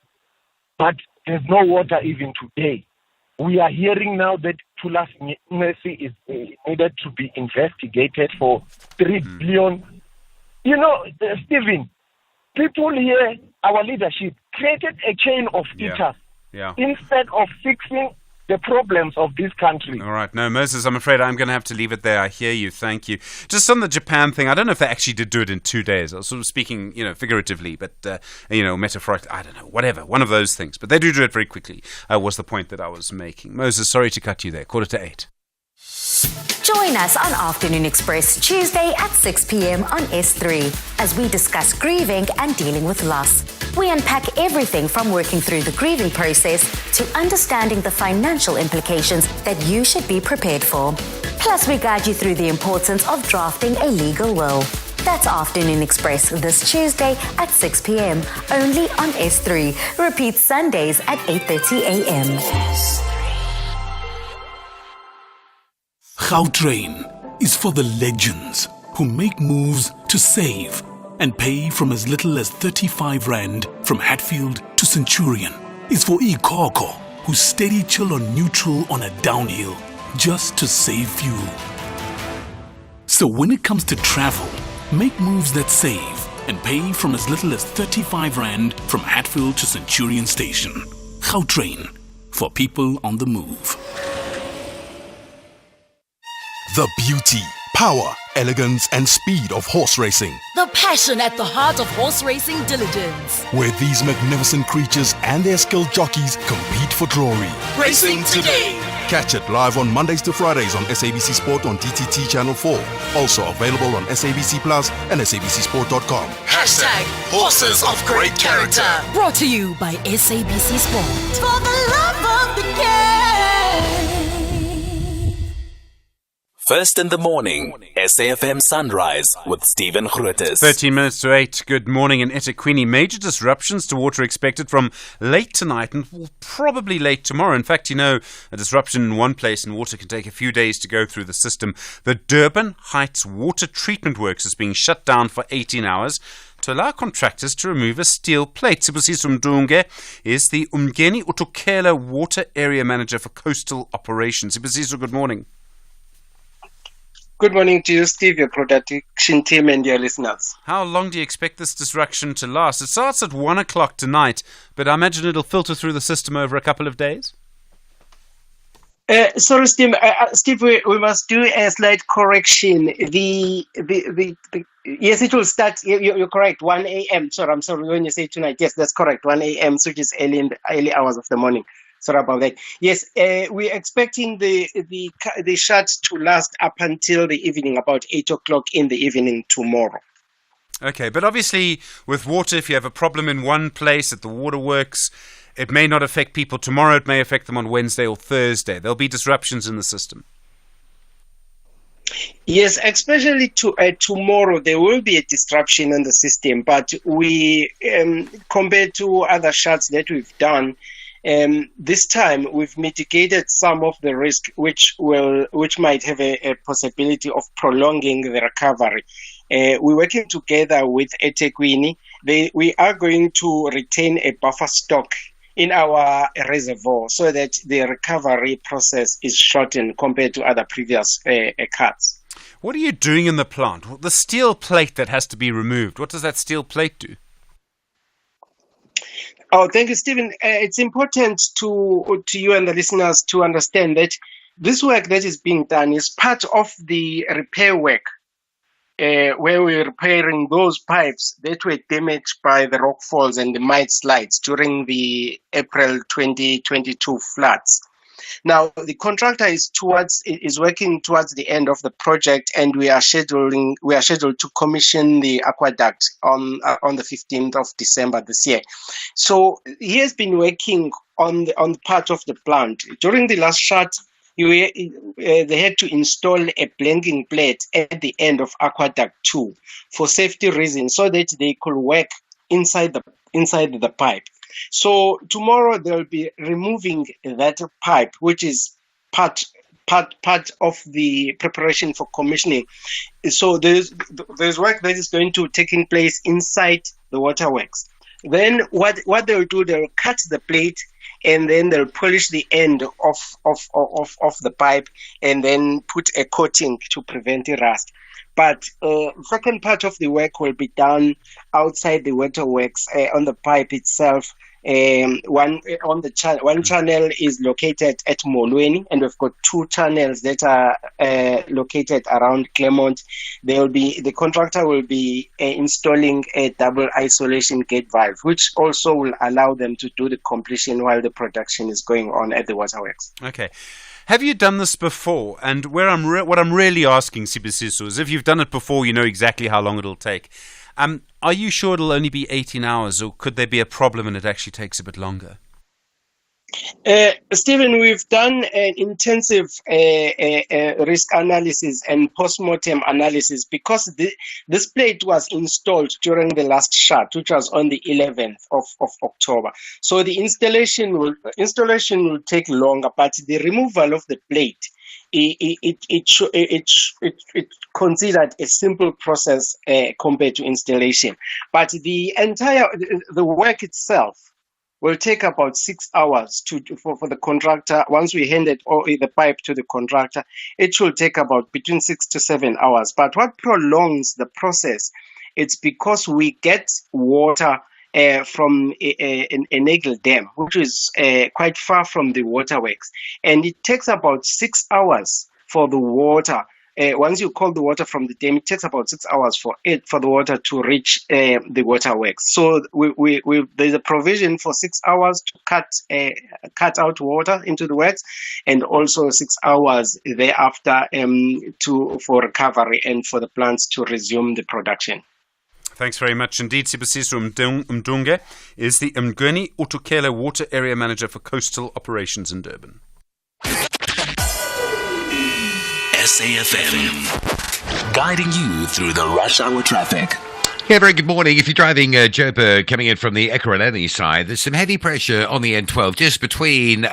but there's no water even today. We are hearing now that Tulas Mercy is needed to be investigated for 3 billion. You know, Stephen, people here, our leadership, created a chain of teachers instead of fixing the problems of this country. All right. No, Moses, I'm afraid I'm going to have to leave it there. I hear you. Thank you. Just on the Japan thing, I don't know if they actually did do it in 2 days. I was sort of speaking, figuratively, but, metaphorically, I don't know, whatever, one of those things. But they do it very quickly, was the point that I was making. Moses, sorry to cut you there. 7:45. Join us on Afternoon Express Tuesday at 6 p.m. on S3 as we discuss grieving and dealing with loss. We unpack everything from working through the grieving process to understanding the financial implications that you should be prepared for. Plus, we guide you through the importance of drafting a legal will. That's Afternoon Express this Tuesday at 6 p.m. only on S3. Repeat Sundays at 8:30 a.m. Gautrain is for the legends who make moves to save and pay from as little as 35 Rand from Hatfield to Centurion. Is for Ikoko who steady chill on neutral on a downhill just to save fuel. So when it comes to travel, make moves that save and pay from as little as 35 Rand from Hatfield to Centurion Station. Gautrain, for people on the move. The beauty, power, elegance, and speed of horse racing. The passion at the heart of horse racing diligence. Where these magnificent creatures and their skilled jockeys compete for glory. Racing today. Catch it live on Mondays to Fridays on SABC Sport on DTT Channel 4. Also available on SABC Plus and SABCSport.com. #Horses of Great Character. Brought to you by SABC Sport. For the love of the game. First in the morning, SAfm Sunrise with Stephen Grootes. 13 minutes to 8. Good morning in eThekwini. Major disruptions to water expected from late tonight and probably late tomorrow. In fact, a disruption in one place in water can take a few days to go through the system. The Durban Heights Water Treatment Works is being shut down for 18 hours to allow contractors to remove a steel plate. Sibusiso Mdunge is the Umgeni Utukela Water Area Manager for Coastal Operations. Sibusiso, good morning. Good morning to you, Steve, your production team, and your listeners. How long do you expect this disruption to last? It starts at 1 o'clock tonight, but I imagine it'll filter through the system over a couple of days? Sorry, Steve, we must do a slight correction. Yes, it will start, you're correct, 1 a.m. Sorry, I'm sorry, when you say tonight, yes, that's correct, 1 a.m., which is early hours of the morning. Sorry about that. Yes, we're expecting the shut to last up until the evening, about 8 o'clock in the evening tomorrow. Okay, but obviously with water, if you have a problem in one place at the waterworks, it may not affect people tomorrow. It may affect them on Wednesday or Thursday. There'll be disruptions in the system. Yes, especially tomorrow, there will be a disruption in the system. But we, compared to other shuts that we've done, this time we've mitigated some of the risk, which might have a possibility of prolonging the recovery. We're working together with eThekwini. We are going to retain a buffer stock in our reservoir so that the recovery process is shortened compared to other previous cuts. What are you doing in the plant? The steel plate that has to be removed, what does that steel plate do? Oh, thank you, Stephen. It's important to you and the listeners to understand that this work that is being done is part of the repair work, where we're repairing those pipes that were damaged by the rockfalls and the mudslides during the April 2022 floods. Now, the contractor is working towards the end of the project, and we are scheduled to commission the aqueduct on the 15th of December this year. So he has been working on the part of the plant. During the last shut, they had to install a blanking plate at the end of aqueduct 2 for safety reasons, so that they could work inside the pipe. So tomorrow they'll be removing that pipe, which is part of the preparation for commissioning. So there's work that is going to taking place inside the waterworks. Then what they'll do, they'll cut the plate and then they'll polish the end of the pipe and then put a coating to prevent the rust. But second part of the work will be done outside the waterworks on the pipe itself. One channel is located at Molweni, and we've got 2 channels that are located around Claremont. The contractor will be installing a double isolation gate valve, which also will allow them to do the completion while the production is going on at the waterworks. Okay. Have you done this before? And what I'm really asking, Sibusiso, is if you've done it before, you know exactly how long it'll take. Are you sure it'll only be 18 hours, or could there be a problem and it actually takes a bit longer? Stephen, we've done an intensive risk analysis and post-mortem analysis because this plate was installed during the last shut, which was on the 11th of October. So the installation will take longer, but the removal of the plate, it's considered a simple process compared to installation. But the work itself will take about 6 hours for the contractor. Once we hand the pipe to the contractor, it will take about between 6 to 7 hours. But what prolongs the process, it's because we get water from a Nagel Dam, which is quite far from the waterworks. And it takes about 6 hours for the water. Once you call the water from the dam, it takes about 6 hours for the water to reach the waterworks. So there's a provision for 6 hours to cut out water into the works, and also 6 hours thereafter for recovery and for the plants to resume the production. Thanks very much indeed. Sibusiso Mdunge is the Mgweni Utukela Water Area Manager for Coastal Operations in Durban. SAfm, guiding you through the rush hour traffic. Yeah, very good morning. If you're driving Joburg coming in from the Ekurhuleni side, there's some heavy pressure on the N12 just between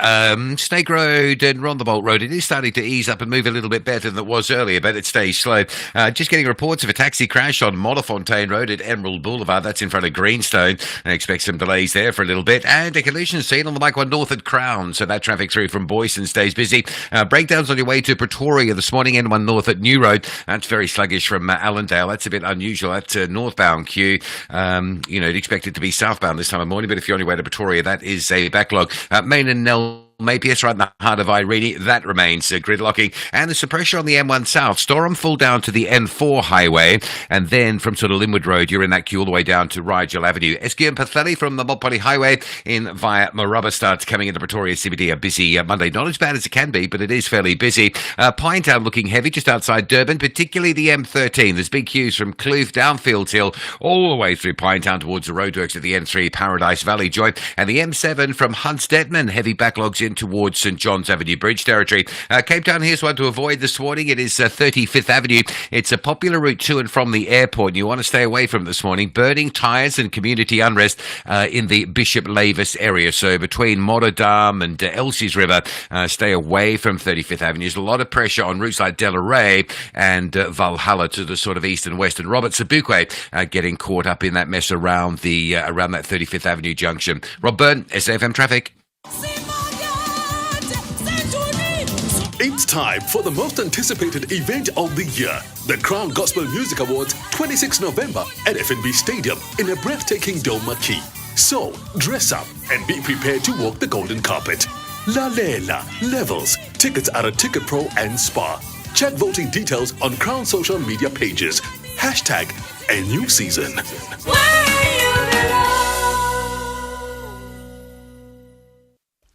Snake Road and Rondebolt Road. It is starting to ease up and move a little bit better than it was earlier, but it stays slow. Just getting reports of a taxi crash on Modderfontein Road at Emerald Boulevard. That's in front of Greenstone. I expect some delays there for a little bit. And a collision seen on the bike one north at Crown, so that traffic through from Boyson stays busy. Breakdowns on your way to Pretoria this morning, N1 north at New Road. That's very sluggish from Allendale. That's a bit unusual. That's northbound queue. You'd expect it to be southbound this time of morning, but if you're on your way to Pretoria, that is a backlog. Main and Nell Mapius right in the heart of Irene, that remains gridlocking. And there's some pressure on the M1 South. Storham full down to the N4 highway, and then from sort of Linwood Road, you're in that queue all the way down to Rigel Avenue. Esky and Pathelli from the Mopani Highway in via Marubba starts coming into Pretoria CBD. A busy Monday. Not as bad as it can be, but it is fairly busy. Pinetown looking heavy just outside Durban, particularly the M13. There's big queues from Kloof down Fields Hill all the way through Pinetown towards the roadworks at the N3 Paradise Valley joint. And the M7 from Hunts Detman, heavy backlogs in towards St John's Avenue Bridge territory. Cape Town, here's one to avoid this morning. It is 35th Avenue. It's a popular route to and from the airport. You want to stay away from it this morning. Burning tyres and community unrest in the Bishop Lavis area. So between Moradam and Elsie's River, stay away from 35th Avenue. There's a lot of pressure on routes like Delaray and Valhalla to the sort of east and west. And Robert Sebukwe getting caught up in that mess around that 35th Avenue junction. Rob Byrne, SAfm Traffic. It's time for the most anticipated event of the year, the Crown Gospel Music Awards, 26 November at FNB Stadium in a breathtaking dome marquee. So, dress up and be prepared to walk the golden carpet. La Lela, levels. Tickets are at Ticket Pro and Spa. Check voting details on Crown social media pages. Hashtag a new season.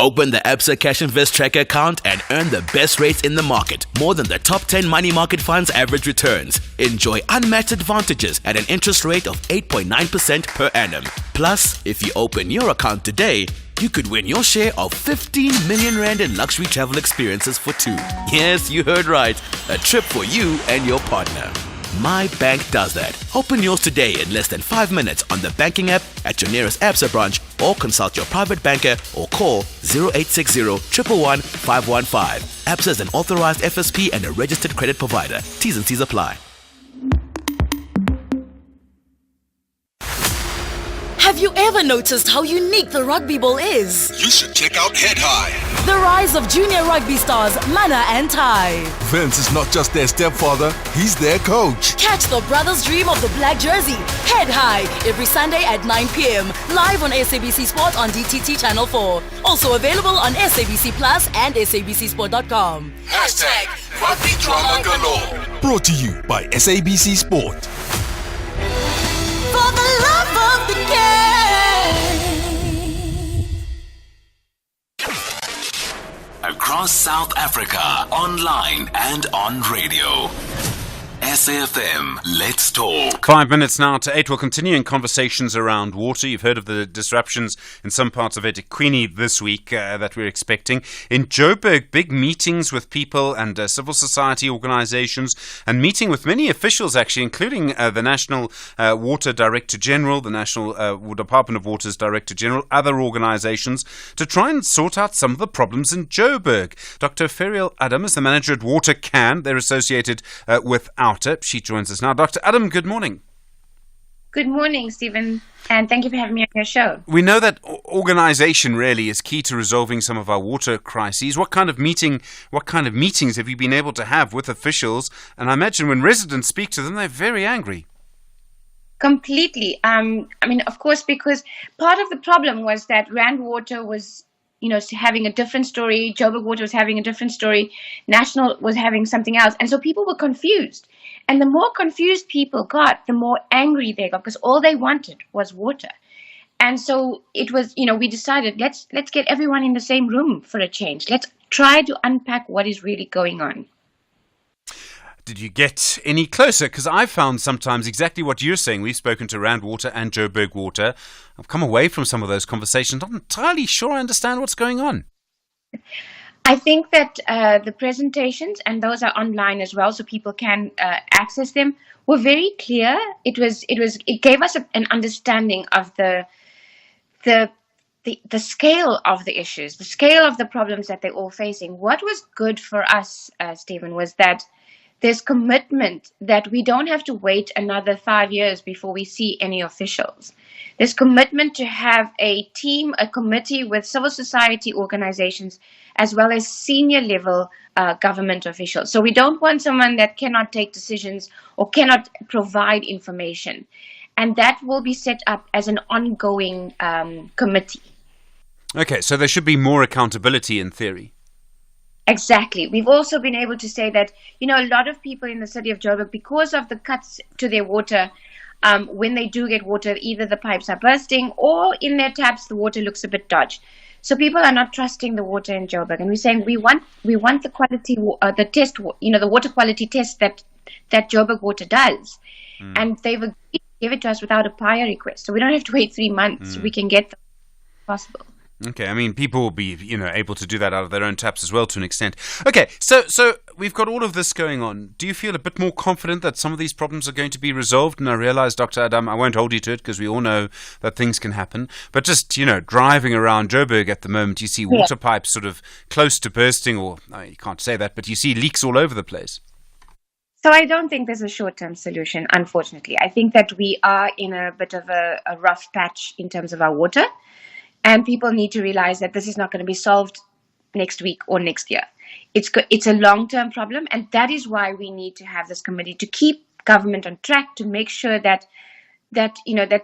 Open the Absa Cash Invest Tracker account and earn the best rates in the market. More than the top 10 money market funds' average returns. Enjoy unmatched advantages at an interest rate of 8.9% per annum. Plus, if you open your account today, you could win your share of 15 million rand in luxury travel experiences for two. Yes, you heard right. A trip for you and your partner. My bank does that. Open yours today in less than 5 minutes on the banking app at your nearest Absa branch or consult your private banker or call 0860 111 515. Absa is an authorized FSP and a registered credit provider. T's and C's apply. Have you ever noticed how unique the rugby ball is? You should check out Head High. The rise of junior rugby stars Mana and Tai. Vince is not just their stepfather, he's their coach. Catch the brothers' dream of the black jersey, Head High, every Sunday at 9 p.m. Live on SABC Sport on DTT Channel 4. Also available on SABC Plus and SABCSport.com. Hashtag Rugby Drama Galore. Brought to you by SABC Sport. For the love of the game. Across South Africa, online and on radio. SAfm, let's talk. 5 minutes now to 8. We'll continue in conversations around water. You've heard of the disruptions in some parts of eThekwini this week that we're expecting. In Joburg, big meetings with people and civil society organizations, and meeting with many officials, actually, including the National Water Director General, the National Department of Water's Director General, other organizations, to try and sort out some of the problems in Joburg. Dr. Ferial Adam is the manager at Water Can. They're associated with Outer. She joins us now. Dr. Adam, good morning. Good morning, Stephen, and thank you for having me on your show. We know that organisation really is key to resolving some of our water crises. What kind of meetings have you been able to have with officials? And I imagine when residents speak to them, they're very angry. Completely. Of course, because part of the problem was that Rand Water was having a different story, Joburg Water was having a different story, National was having something else. And so people were confused. And the more confused people got, the more angry they got, because all they wanted was water. And so it was, we decided, let's get everyone in the same room for a change. Let's try to unpack what is really going on. Did you get any closer? Because I've found sometimes exactly what you're saying. We've spoken to Rand Water and Joburg Water. I've come away from some of those conversations. Not entirely sure I understand what's going on. I think that the presentations, and those are online as well, so people can access them, were very clear. It gave us an understanding of the scale of the issues, the scale of the problems that they're all facing. What was good for us, Stephen, was that there's commitment that we don't have to wait another 5 years before we see any officials. There's commitment to have a team, a committee with civil society organizations, as well as senior level government officials. So we don't want someone that cannot take decisions or cannot provide information. And that will be set up as an ongoing committee. Okay, so there should be more accountability in theory. Exactly. We've also been able to say that, a lot of people in the city of Joburg, because of the cuts to their water, when they do get water, either the pipes are bursting or in their taps, the water looks a bit dodgy. So people are not trusting the water in Joburg. And we're saying we want the quality, the test, the water quality test that Joburg Water does. And they've agreed to give it to us without a prior request. So we don't have to wait 3 months. We can get them possible. Okay, I mean, people will be, able to do that out of their own taps as well to an extent. Okay, so we've got all of this going on. Do you feel a bit more confident that some of these problems are going to be resolved? And I realize, Dr. Adam, I won't hold you to it because we all know that things can happen. But just, driving around Joburg at the moment, you see water pipes sort of close to bursting, or you can't say that, but you see leaks all over the place. So I don't think there's a short-term solution, unfortunately. I think that we are in a bit of a rough patch in terms of our water. And people need to realize that this is not going to be solved next week or next year. It's a long-term problem, and that is why we need to have this committee to keep government on track to make sure that there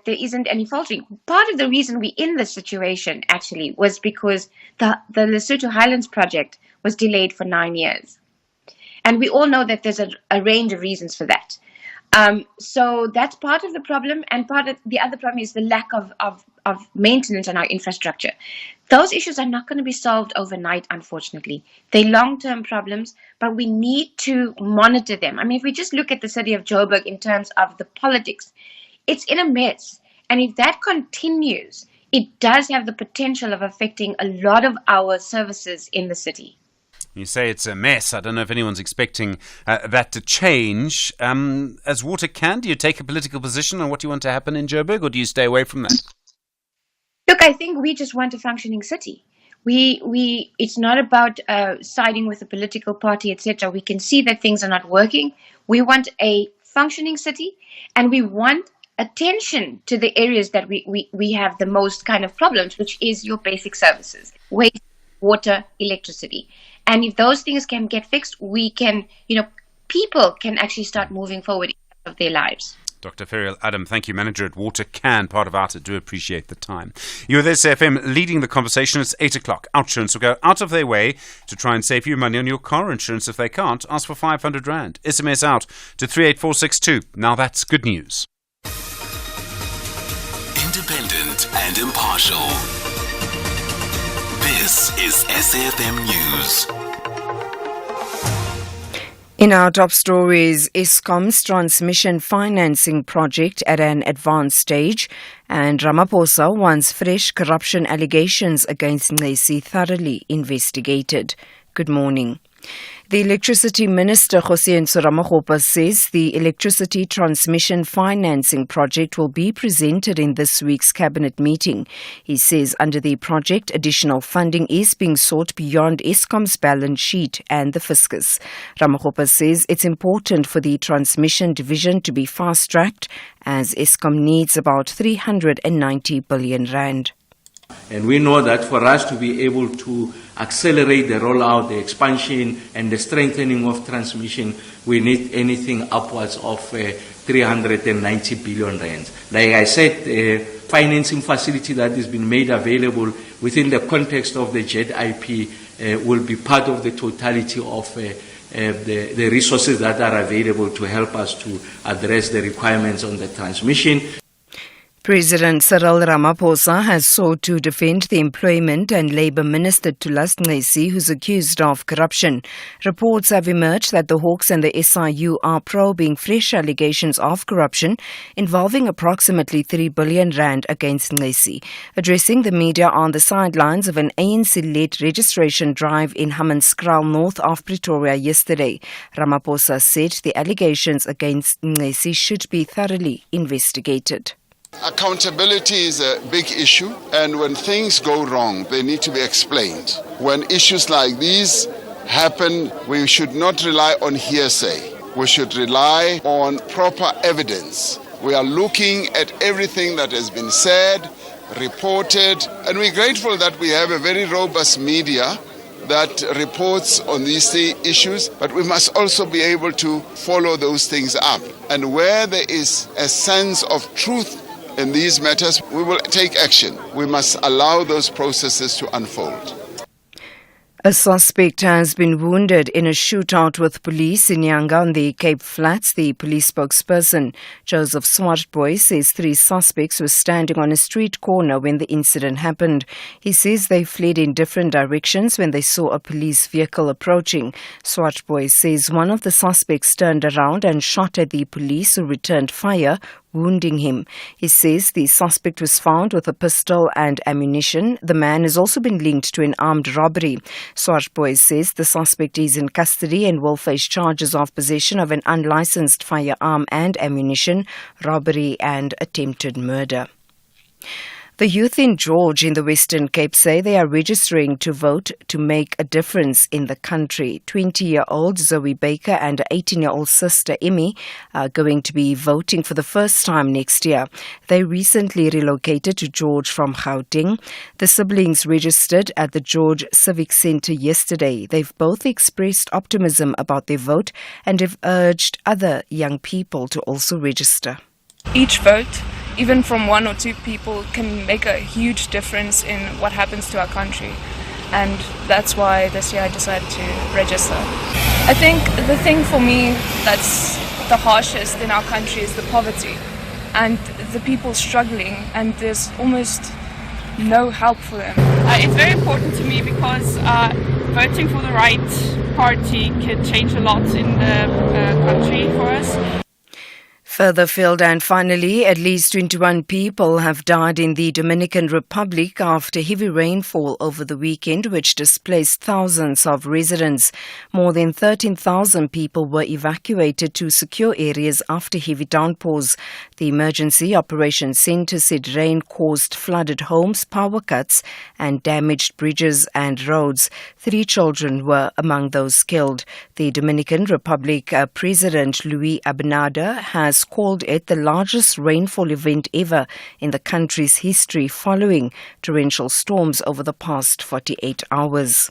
isn't any faltering. Part of the reason we're in this situation actually was because the Lesotho Highlands project was delayed for 9 years, and we all know that there's a range of reasons for that. So that's part of the problem, and part of the other problem is the lack of maintenance on our infrastructure. Those issues are not going to be solved overnight, unfortunately. They're long-term problems, but we need to monitor them. I mean, if we just look at the city of Joburg in terms of the politics, it's in a mess. And if that continues, it does have the potential of affecting a lot of our services in the city. You say it's a mess. I don't know if anyone's expecting that to change. As Water Can, do you take a political position on what you want to happen in Joburg, or do you stay away from that? Look, I think we just want a functioning city. It's not about siding with a political party, etc. We can see that things are not working. We want a functioning city, and we want attention to the areas that we have the most kind of problems, which is your basic services, waste, water, electricity. And if those things can get fixed, we can, people can actually start moving forward of their lives. Dr. Ferial Adam, thank you. Manager at Water Can, part of OUT. Do appreciate the time. You're with SAfm leading the conversation. It's 8 o'clock. OUTsurance will go out of their way to try and save you money on your car insurance. If they can't, ask for 500 Rand. SMS out to 38462. Now that's good news. Independent and impartial. This is SAfm News. In our top stories, Eskom's transmission financing project at an advanced stage, and Ramaphosa wants fresh corruption allegations against Ngesi thoroughly investigated. Good morning. The Electricity Minister, Kgosientsho Ramokgopa, says the electricity transmission financing project will be presented in this week's cabinet meeting. He says under the project, additional funding is being sought beyond Eskom's balance sheet and the fiscus. Ramokgopa says it's important for the transmission division to be fast-tracked, as Eskom needs about 390 billion rand. And we know that for us to be able to accelerate the rollout, the expansion and the strengthening of transmission, we need anything upwards of 390 billion rand. Like I said, financing facility that has been made available within the context of the JET IP will be part of the totality of the resources that are available to help us to address the requirements on the transmission. President Cyril Ramaphosa has sought to defend the Employment and Labour Minister Thulas Ngesi, who's accused of corruption. Reports have emerged that the Hawks and the SIU are probing fresh allegations of corruption involving approximately 3 billion rand against Ngesi. Addressing the media on the sidelines of an ANC-led registration drive in Hammanskraal, north of Pretoria yesterday, Ramaphosa said the allegations against Ngesi should be thoroughly investigated. Accountability is a big issue, and when things go wrong, they need to be explained. When issues like these happen, we should not rely on hearsay. We should rely on proper evidence. We are looking at everything that has been said, reported, and we're grateful that we have a very robust media that reports on these issues, but we must also be able to follow those things up. And where there is a sense of truth in these matters, we will take action. We must allow those processes to unfold. A suspect has been wounded in a shootout with police in Nyanga on the Cape Flats. The police spokesperson, Joseph Swartboy, says 3 suspects were standing on a street corner when the incident happened. He says they fled in different directions when they saw a police vehicle approaching. Swartboy says one of the suspects turned around and shot at the police, who returned fire, wounding him. He says the suspect was found with a pistol and ammunition. The man has also been linked to an armed robbery. Swartboy says the suspect is in custody and will face charges of possession of an unlicensed firearm and ammunition, robbery and attempted murder. The youth in George in the Western Cape say they are registering to vote to make a difference in the country. 20-year-old Zoe Baker and her 18-year-old sister Emmy are going to be voting for the first time next year. They recently relocated to George from Gauteng. The siblings registered at the George Civic Centre yesterday. They've both expressed optimism about their vote and have urged other young people to also register. Each vote, even from one or two people, can make a huge difference in what happens to our country. And that's why this year I decided to register. I think the thing for me that's the harshest in our country is the poverty and the people struggling, and there's almost no help for them. It's very important to me because voting for the right party could change a lot in the country for us. Further field, and finally, at least 21 people have died in the Dominican Republic after heavy rainfall over the weekend, which displaced thousands of residents. More than 13,000 people were evacuated to secure areas after heavy downpours. The Emergency Operations Centre said rain caused flooded homes, power cuts, and damaged bridges and roads. 3 children were among those killed. The Dominican Republic President Luis Abinader has called it the largest rainfall event ever in the country's history following torrential storms over the past 48 hours.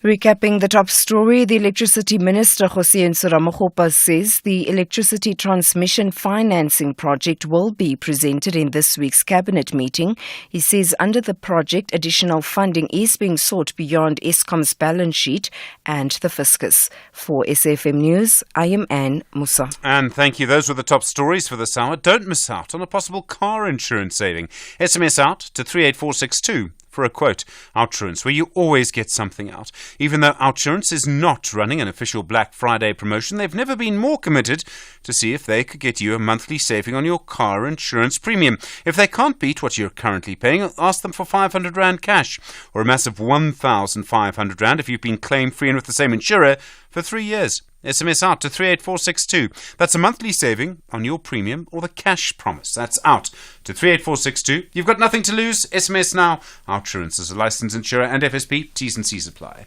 Recapping the top story, the Electricity Minister, Jose Nsuramokgopa, says the electricity transmission financing project will be presented in this week's cabinet meeting. He says under the project, additional funding is being sought beyond Eskom's balance sheet and the fiscus. For SAfm News, I am Anne Musa. And thank you. Those were the top stories for this hour. Don't miss out on a possible car insurance saving. SMS out to 38462. For a quote, Outsurance, where you always get something out. Even though Outsurance is not running an official Black Friday promotion, they've never been more committed to see if they could get you a monthly saving on your car insurance premium. If they can't beat what you're currently paying, ask them for 500 Rand cash or a massive 1,500 Rand if you've been claim-free and with the same insurer for 3 years. SMS out to 38462. That's a monthly saving on your premium or the cash promise. That's out to 38462. You've got nothing to lose. SMS now. Outsurance is a licensed insurer and FSP. T's and C's apply.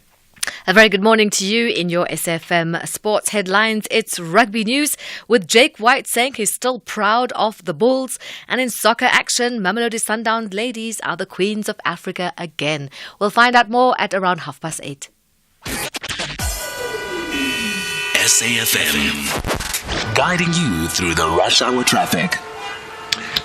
A very good morning to you in your SAfm sports headlines. It's rugby news with Jake White saying he's still proud of the Bulls. And in soccer action, Mamelodi Sundowns ladies are the queens of Africa again. We'll find out more at around 8:30. SAfm, guiding you through the rush hour traffic.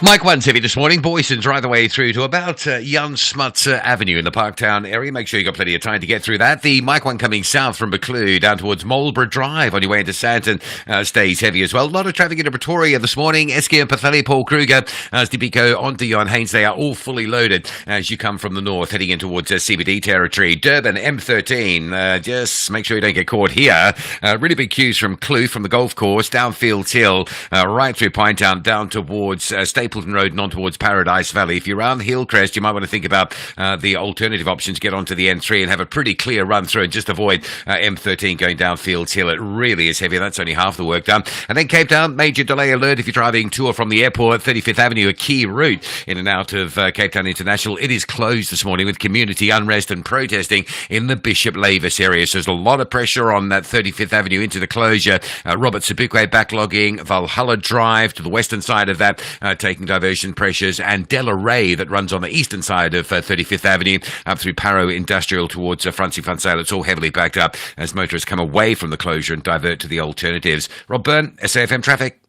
Mike 1's heavy this morning. Boyson's right the way through to about Jan Smuts Avenue in the Parktown area. Make sure you've got plenty of time to get through that. The Mike 1 coming south from Buccleuch down towards Marlborough Drive on your way into Sandton stays heavy as well. A lot of traffic into Pretoria this morning. Eski and Pathali, Paul Kruger, Stibiko onto Jan Haynes. They are all fully loaded as you come from the north heading in towards CBD territory. Durban M13. Just make sure you don't get caught here. Really big queues from Kloof from the golf course down Fields Hill right through Pinetown down towards Stapleton Road and on towards Paradise Valley. If you're around Hillcrest, you might want to think about the alternative options. Get onto the N3 and have a pretty clear run through and just avoid M13 going down Fields Hill. It really is heavy. That's only half the work done. And then Cape Town, major delay alert if you're driving to or from the airport. 35th Avenue, a key route in and out of Cape Town International. It is closed this morning with community unrest and protesting in the Bishop Lavis area. So there's a lot of pressure on that 35th Avenue into the closure. Robert Sebukwe backlogging, Valhalla Drive to the western side of that, taking diversion pressures, and Della Ray that runs on the eastern side of 35th Avenue up through Paro Industrial towards Francie Van Sale. It's all heavily backed up as motorists come away from the closure and divert to the alternatives. Rob Byrne, SAfm Traffic.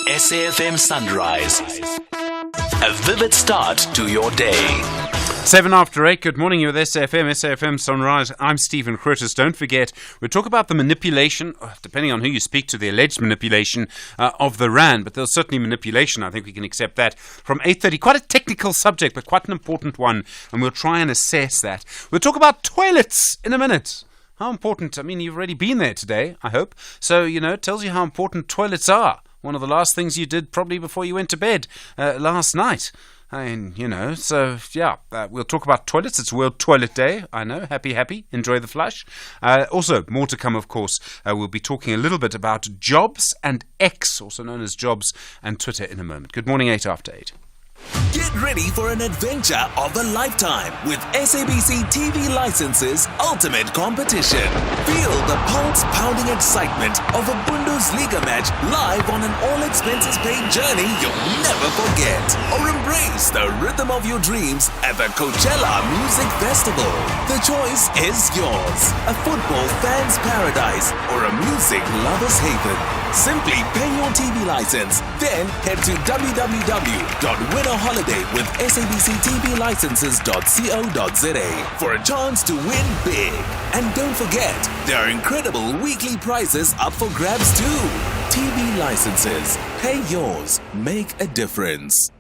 SAfm Sunrise. A vivid start to your day. 8:07. Good morning. You're with SAfm Sunrise. I'm Stephen Curtis. Don't forget, we'll talk about the manipulation, depending on who you speak to, the alleged manipulation of the Rand, but there's certainly manipulation. I think we can accept that. From 8:30, quite a technical subject, but quite an important one, and we'll try and assess that. We'll talk about toilets in a minute. How important, I mean, you've already been there today, I hope. So, it tells you how important toilets are. one of the last things you did probably before you went to bed last night. I mean, so, yeah, we'll talk about toilets. It's World Toilet Day. I know. Happy. Enjoy the flush. Also, more to come, of course. We'll be talking a little bit about jobs and X, also known as jobs and Twitter, in a moment. Good morning, 8 after 8. Get ready for an adventure of a lifetime with SABC TV Licenses Ultimate Competition. Feel the pulse-pounding excitement of a Bundesliga match live on an all-expenses-paid journey you'll never forget. Or embrace the rhythm of your dreams at the Coachella Music Festival. The choice is yours. A football fan's paradise or a music lover's haven. Simply pay your TV license, then head to www.winnerholidayWithSABCTVLicenses.co.za for a chance to win big. And don't forget, there are incredible weekly prizes up for grabs too. TV licenses. Pay yours. Make a difference.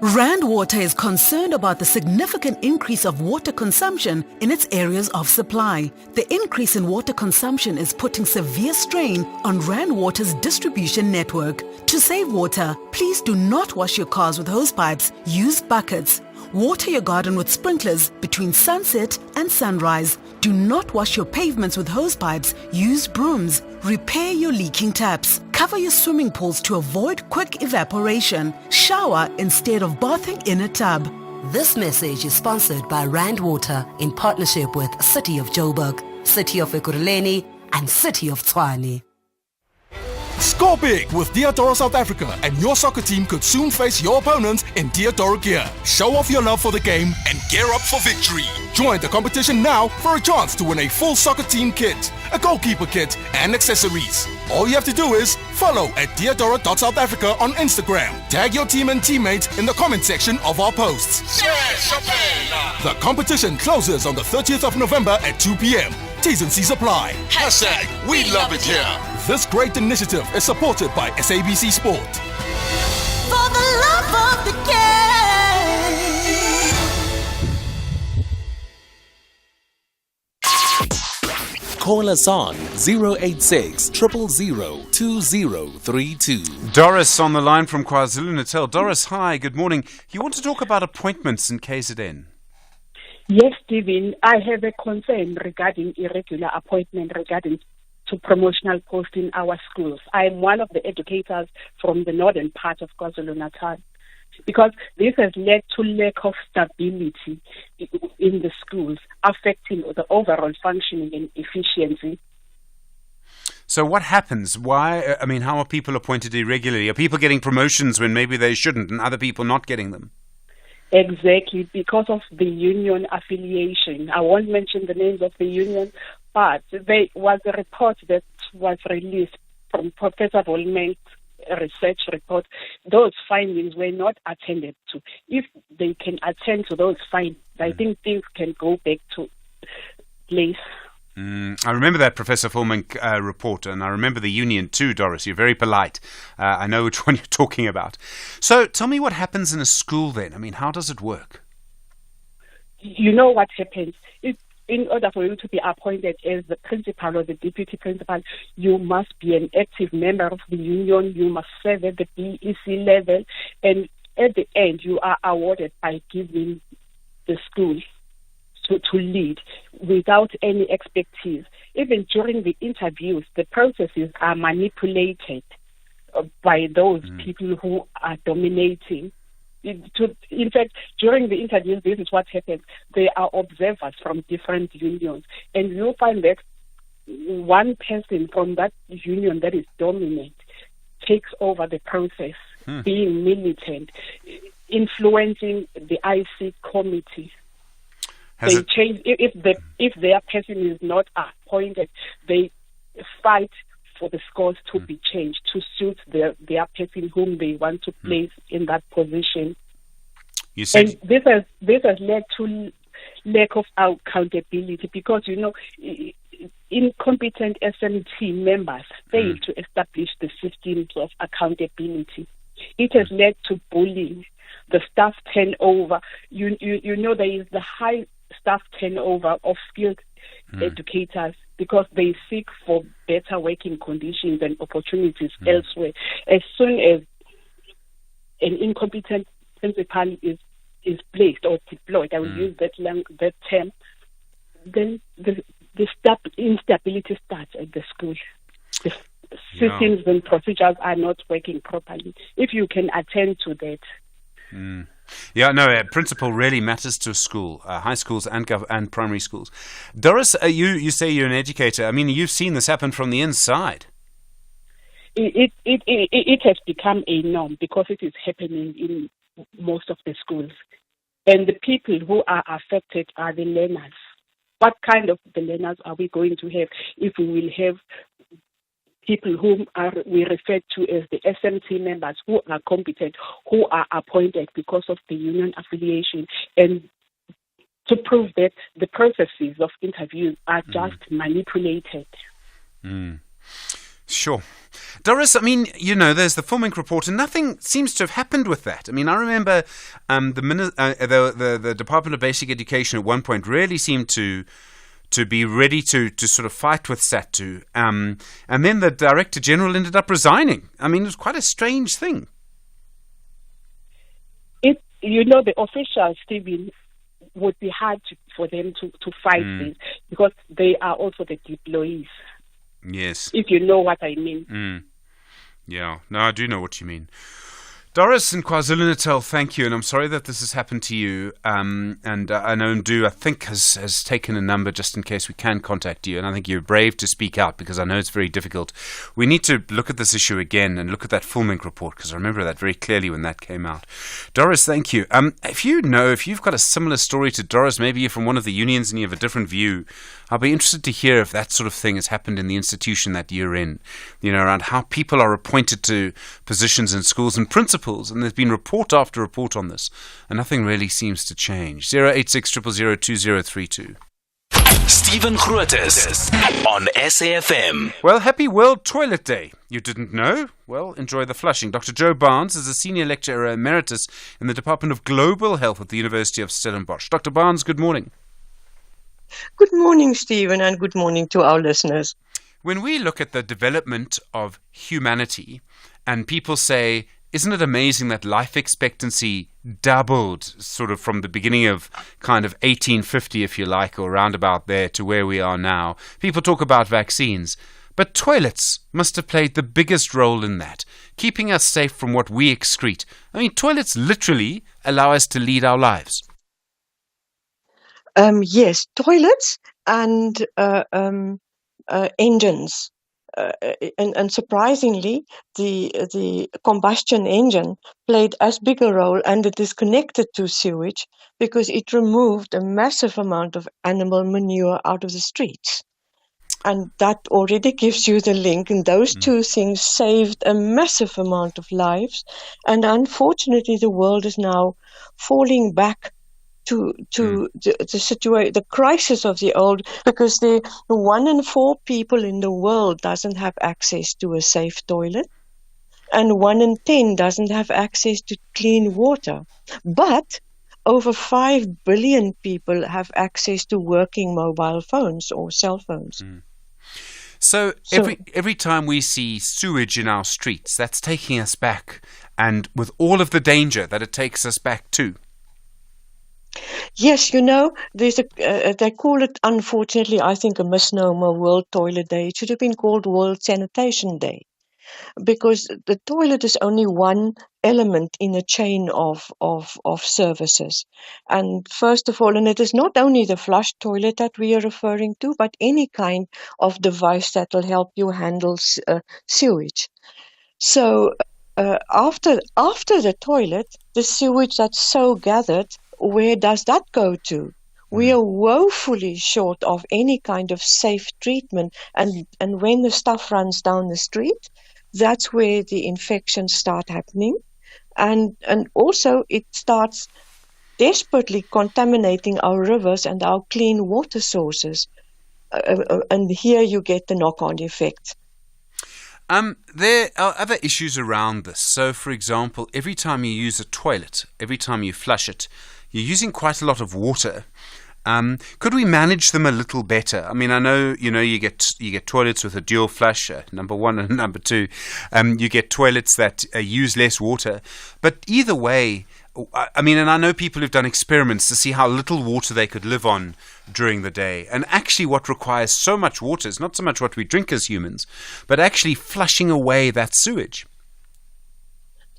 Rand Water is concerned about the significant increase of water consumption in its areas of supply. The increase in water consumption is putting severe strain on Rand Water's distribution network. To save water, please do not wash your cars with hose pipes. Use buckets. Water your garden with sprinklers between sunset and sunrise. Do not wash your pavements with hose pipes. Use brooms. Repair your leaking taps. Cover your swimming pools to avoid quick evaporation. Shower instead of bathing in a tub. This message is sponsored by Rand Water in partnership with City of Joburg, City of Ekurhuleni, and City of Tshwane. Score big with Diadora South Africa, and your soccer team could soon face your opponents in Diadora gear. Show off your love for the game and gear up for victory. Join the competition now for a chance to win a full soccer team kit, a goalkeeper kit, and accessories. All you have to do is follow at Diadora.South-Africa on Instagram. Tag your team and teammates in the comment section of our posts. The competition closes on the 30th of November at 2 p.m. T's and C's apply. #We love it here. This great initiative is supported by SABC Sport. For the love of the game. Call us on 086 000 2032. Doris on the line from KwaZulu-Natal. Doris, hi, good morning. You want to talk about appointments in KZN? Yes, Stephen. I have a concern regarding irregular appointment regarding to promotional posts in our schools. I am one of the educators from the northern part of KwaZulu-Natal, because this has led to lack of stability in the schools, affecting the overall functioning and efficiency. So what happens? Why? I mean, how are people appointed irregularly? Are people getting promotions when maybe they shouldn't, and other people not getting them? Exactly, because of the union affiliation. I won't mention the names of the union, but there was a report that was released from Professor Volman's research report. Those findings were not attended to. If they can attend to those findings, I think things can go back to place. I remember that Professor Volman report, and I remember the union too, Doris. You're very polite. I know which one you're talking about. So tell me what happens in a school then. I mean, how does it work? You know what happens. In order for you to be appointed as the principal or the deputy principal, you must be an active member of the union. You must serve at the BEC level. And at the end, you are awarded by giving the school to lead without any expertise. Even during the interviews, the processes are manipulated by those people who are dominating. In fact, during the interviews, this is what happens. There are observers from different unions, and you'll find that one person from that union that is dominant takes over the process, being militant, influencing the IC committee. They change if their person is not appointed. They fight for the scores to be changed to suit their person whom they want to place in that position. You said, and this has led to lack of accountability, because incompetent SMT members fail to establish the systems of accountability. It has led to bullying, the staff turnover. You know there is the high staff turnover of skilled educators, because they seek for better working conditions and opportunities elsewhere. As soon as an incompetent principal is placed or deployed, I will use that term, then the instability starts at the school. The systems and procedures are not working properly. If you can attend to that. Yeah, no, principal really matters to a school, high schools and primary schools. Doris, you say you're an educator. I mean, you've seen this happen from the inside. It has become a norm because it is happening in most of the schools. And the people who are affected are the learners. What kind of the learners are we going to have if we will have people whom we refer to as the SMT members, who are competent, who are appointed because of the union affiliation, and to prove that the processes of interviews are just manipulated. Sure. Doris, I mean, there's the Filming report, and nothing seems to have happened with that. I mean, I remember the Department of Basic Education at one point really seemed to be ready to sort of fight with SATU, and then the Director General ended up resigning. I mean, it was quite a strange thing. The officials, Stephen, would be hard for them to fight this because they are also the deployees. Yes. If you know what I mean. Yeah, no, I do know what you mean. Doris in KwaZulu-Natal, thank you, and I'm sorry that this has happened to you. And I know Ndu, I think, has taken a number just in case we can contact you, and I think you're brave to speak out because I know it's very difficult. We need to look at this issue again and look at that Filming report because I remember that very clearly when that came out. Doris, thank you. If you've got a similar story to Doris, maybe you're from one of the unions and you have a different view, I'll be interested to hear if that sort of thing has happened in the institution that you're in, around how people are appointed to positions in schools and principals. And there's been report after report on this, and nothing really seems to change. 086 000 2032. Stephen Grootes on SAfm. Well, happy World Toilet Day. You didn't know? Well, enjoy the flushing. Dr. Joe Barnes is a senior lecturer emeritus in the Department of Global Health at the University of Stellenbosch. Dr. Barnes, good morning. Good morning, Stephen, and good morning to our listeners. When we look at the development of humanity and people say, isn't it amazing that life expectancy doubled sort of from the beginning of kind of 1850, if you like, or round about there to where we are now? People talk about vaccines, but toilets must have played the biggest role in that, keeping us safe from what we excrete. I mean, toilets literally allow us to lead our lives. Yes, toilets and engines. And surprisingly, the combustion engine played as big a role, and it is connected to sewage because it removed a massive amount of animal manure out of the streets. And that already gives you the link, and those two things saved a massive amount of lives. And unfortunately, the world is now falling back to the situation, the crisis of the old, because the 1 in 4 people in the world doesn't have access to a safe toilet, and 1 in 10 doesn't have access to clean water. But over 5 billion people have access to working mobile phones or cell phones. So every time we see sewage in our streets, that's taking us back, and with all of the danger that it takes us back to. Yes, there's they call it, unfortunately, I think, a misnomer, World Toilet Day. It should have been called World Sanitation Day, because the toilet is only one element in a chain of services. And first of all, and it is not only the flush toilet that we are referring to, but any kind of device that will help you handle sewage. So after the toilet, the sewage that's so gathered, where does that go to? We are woefully short of any kind of safe treatment, and when the stuff runs down the street, that's where the infections start happening, and also it starts desperately contaminating our rivers and our clean water sources, and here you get the knock-on effect. There are other issues around this. So, for example, every time you use a toilet, every time you flush it, you're using quite a lot of water. Could we manage them a little better? I mean, I know you get toilets with a dual flush, number one and number two. You get toilets that use less water, but either way, I mean, and I know people who've done experiments to see how little water they could live on during the day. And actually what requires so much water is not so much what we drink as humans, but actually flushing away that sewage.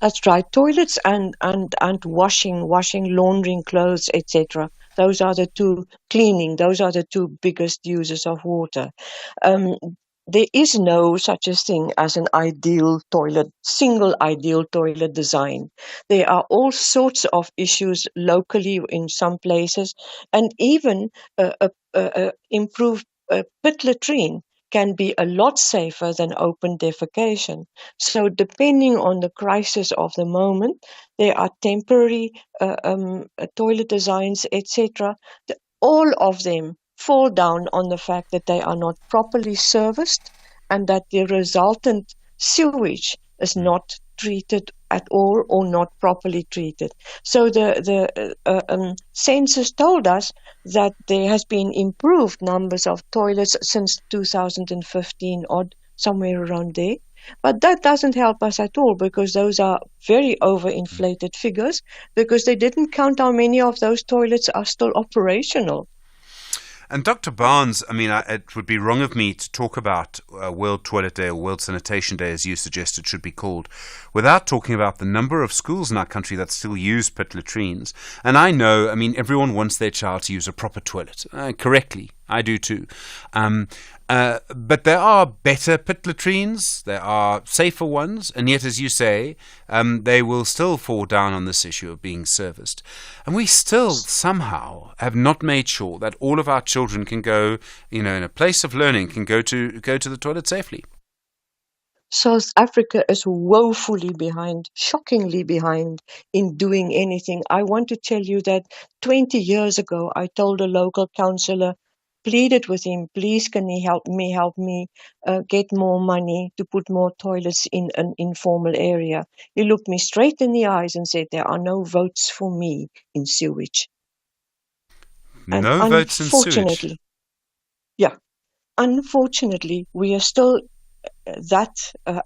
That's right. Toilets and washing, laundering clothes, etc. Those are the two biggest users of water. There is no such a thing as an single ideal toilet design. There are all sorts of issues locally in some places, and even improved pit latrine can be a lot safer than open defecation. So depending on the crisis of the moment, there are temporary toilet designs, etc. All of them fall down on the fact that they are not properly serviced and that the resultant sewage is not treated at all or not properly treated. So the census told us that there has been improved numbers of toilets since 2015 odd, somewhere around there. But that doesn't help us at all, because those are very overinflated figures, because they didn't count how many of those toilets are still operational. And Dr. Barnes, I mean, it would be wrong of me to talk about World Toilet Day or World Sanitation Day, as you suggested should be called, without talking about the number of schools in our country that still use pit latrines. And I know, I mean, everyone wants their child to use a proper toilet, correctly. I do too. But there are better pit latrines, there are safer ones, and yet, as you say, they will still fall down on this issue of being serviced. And we still somehow have not made sure that all of our children can go, in a place of learning, can go to the toilet safely. South Africa is woefully behind, shockingly behind in doing anything. I want to tell you that 20 years ago, I told a local councillor, pleaded with him, please can he help me get more money to put more toilets in an informal area. He looked me straight in the eyes and said, there are no votes for me in sewage. No votes in sewage? Yeah. Unfortunately, we are still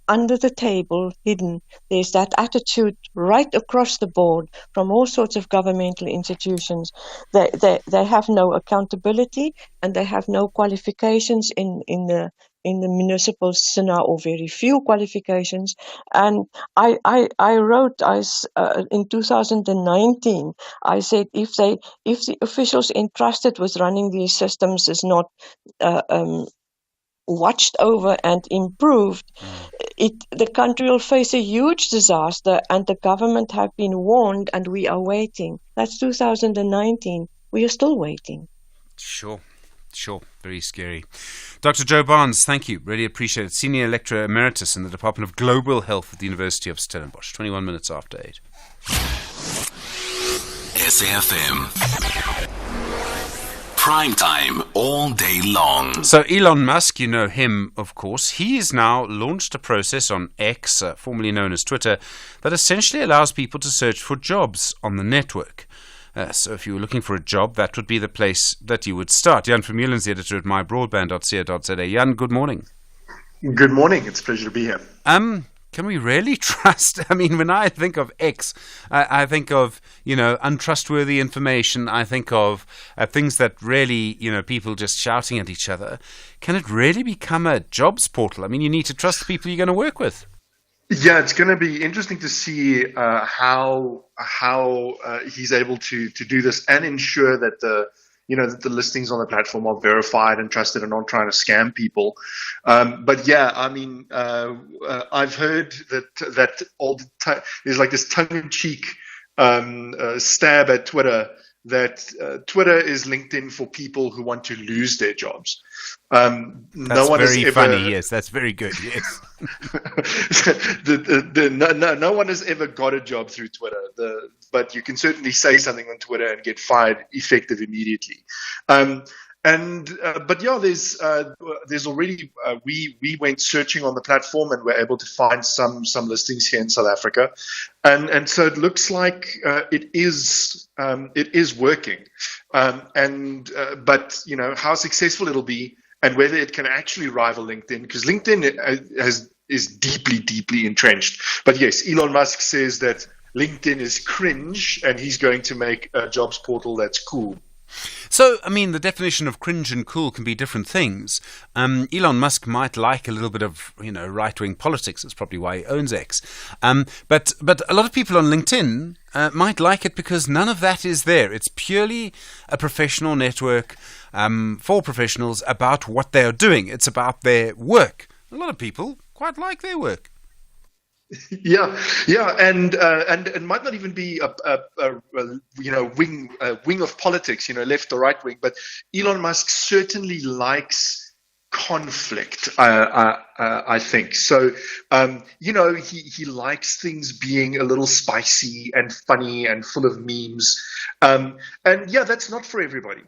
under the table, hidden. There's that attitude right across the board from all sorts of governmental institutions. They have no accountability, and they have no qualifications in the municipal SINA, or very few qualifications. And I wrote in 2019, I said if the officials entrusted with running these systems is not watched over and improved, the country will face a huge disaster, and the government have been warned, and we are waiting. That's 2019. We are still waiting. Sure. Very scary. Dr. Joe Barnes, thank you. Really appreciate it. Senior Lecturer Emeritus in the Department of Global Health at the University of Stellenbosch. 21 minutes after 8. SAfm. Prime time all day long. So Elon Musk, you know him, of course. He has now launched a process on X, formerly known as Twitter, that essentially allows people to search for jobs on the network. So if you were looking for a job, that would be the place that you would start. Jan Vermeulen's the editor at mybroadband.co.za. Jan, good morning. Good morning. It's a pleasure to be here. Can we really trust? I mean, when I think of X, I think of, untrustworthy information. I think of things that really, people just shouting at each other. Can it really become a jobs portal? I mean, you need to trust the people you're going to work with. Yeah, it's going to be interesting to see how he's able to do this and ensure that that the listings on the platform are verified and trusted and not trying to scam people. But yeah, I mean, I've heard that there's like this tongue-in-cheek stab at Twitter, that Twitter is LinkedIn for people who want to lose their jobs. That's very funny. Yes, that's very good. Yes. No one has ever got a job through Twitter. But you can certainly say something on Twitter and get fired effective immediately. And But yeah, there's already we went searching on the platform and were able to find some listings here in South Africa, and so it looks like it is working, but how successful it'll be and whether it can actually rival LinkedIn, because LinkedIn is deeply entrenched. But yes, Elon Musk says that LinkedIn is cringe and he's going to make a jobs portal that's cool. So, I mean, the definition of cringe and cool can be different things. Elon Musk might like a little bit of, right-wing politics. That's probably why he owns X. But a lot of people on LinkedIn might like it because none of that is there. It's purely a professional network for professionals about what they are doing. It's about their work. A lot of people quite like their work. Yeah, and it might not even be a wing of politics, left or right wing, but Elon Musk certainly likes conflict. I think so. He likes things being a little spicy and funny and full of memes, and yeah, that's not for everybody.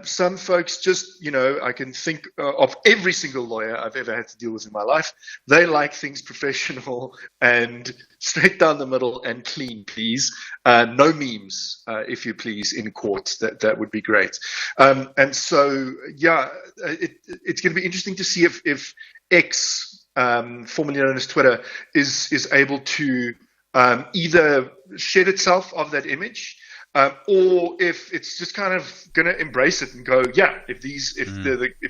Some folks just, I can think of every single lawyer I've ever had to deal with in my life. They like things professional and straight down the middle and clean, please. No memes, if you please, in court. That would be great. And so, yeah, it's going to be interesting to see if X, formerly known as Twitter, is able to either shed itself of that image, or if it's just kind of going to embrace it and go, yeah, if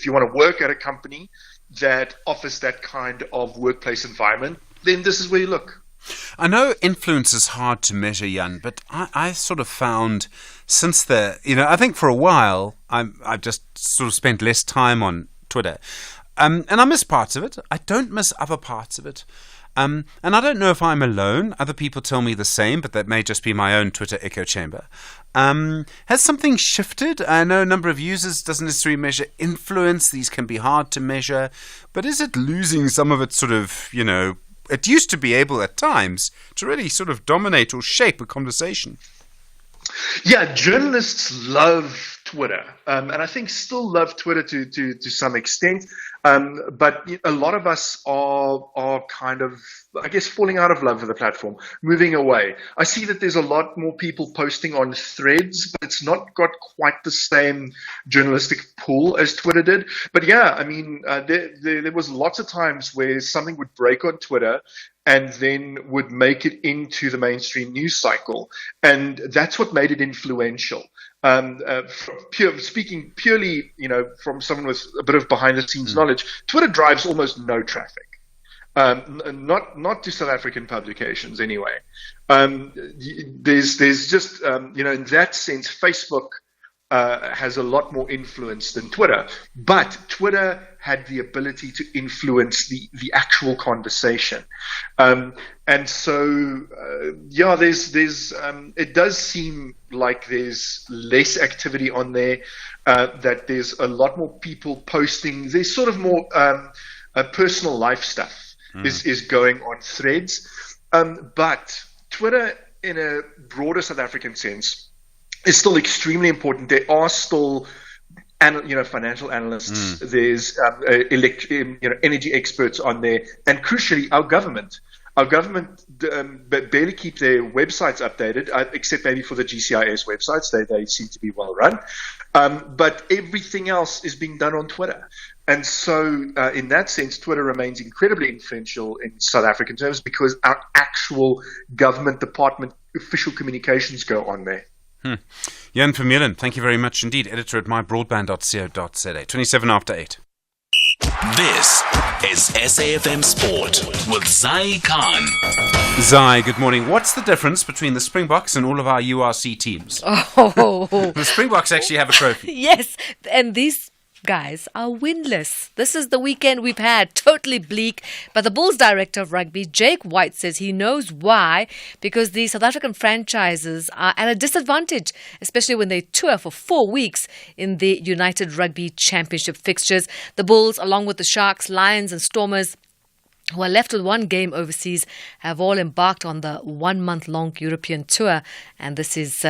you want to work at a company that offers that kind of workplace environment, then this is where you look. I know influence is hard to measure, Jan, but I sort of found since I think for a while I've just sort of spent less time on Twitter, and I miss parts of it. I don't miss other parts of it. And I don't know if I'm alone. Other people tell me the same, but that may just be my own Twitter echo chamber. Has something shifted? I know a number of users doesn't necessarily measure influence. These can be hard to measure. But is it losing some of its sort of, it used to be able at times to really sort of dominate or shape a conversation? Yeah, journalists love Twitter, and I think still love Twitter to some extent. But a lot of us are kind of, I guess, falling out of love with the platform, moving away. I see that there's a lot more people posting on Threads, but it's not got quite the same journalistic pull as Twitter did. But yeah, I mean, there was lots of times where something would break on Twitter and then would make it into the mainstream news cycle. And that's what made it influential. Speaking purely, from someone with a bit of behind-the-scenes knowledge, Twitter drives almost no traffic. Not to South African publications anyway. There's just, in that sense, Facebook has a lot more influence than Twitter, but Twitter had the ability to influence the actual conversation, and so there's it does seem like there's less activity on there, that there's a lot more people posting. There's sort of more personal life stuff is going on Threads, but Twitter, in a broader South African sense, is still extremely important. There are still, financial analysts. There's energy experts on there, and crucially, our government. Our government barely keep their websites updated, except maybe for the GCIS websites. They seem to be well run, but everything else is being done on Twitter. And so, in that sense, Twitter remains incredibly influential in South African terms because our actual government department official communications go on there. Jan Vermeulen, thank you very much indeed. Editor at mybroadband.co.za. 27 after 8. This is SAfm Sport with Zai Khan. Zai, good morning. What's the difference between the Springboks and all of our URC teams? The Springboks actually have a trophy. Yes, and these guys are winless. This is the weekend we've had, totally bleak. But the Bulls director of rugby, Jake White, says he knows why, because the South African franchises are at a disadvantage, especially when they tour for 4 weeks in the United Rugby Championship fixtures. The Bulls, along with the Sharks, Lions and Stormers, who are left with one game overseas, have all embarked on the 1 month long European tour, and this is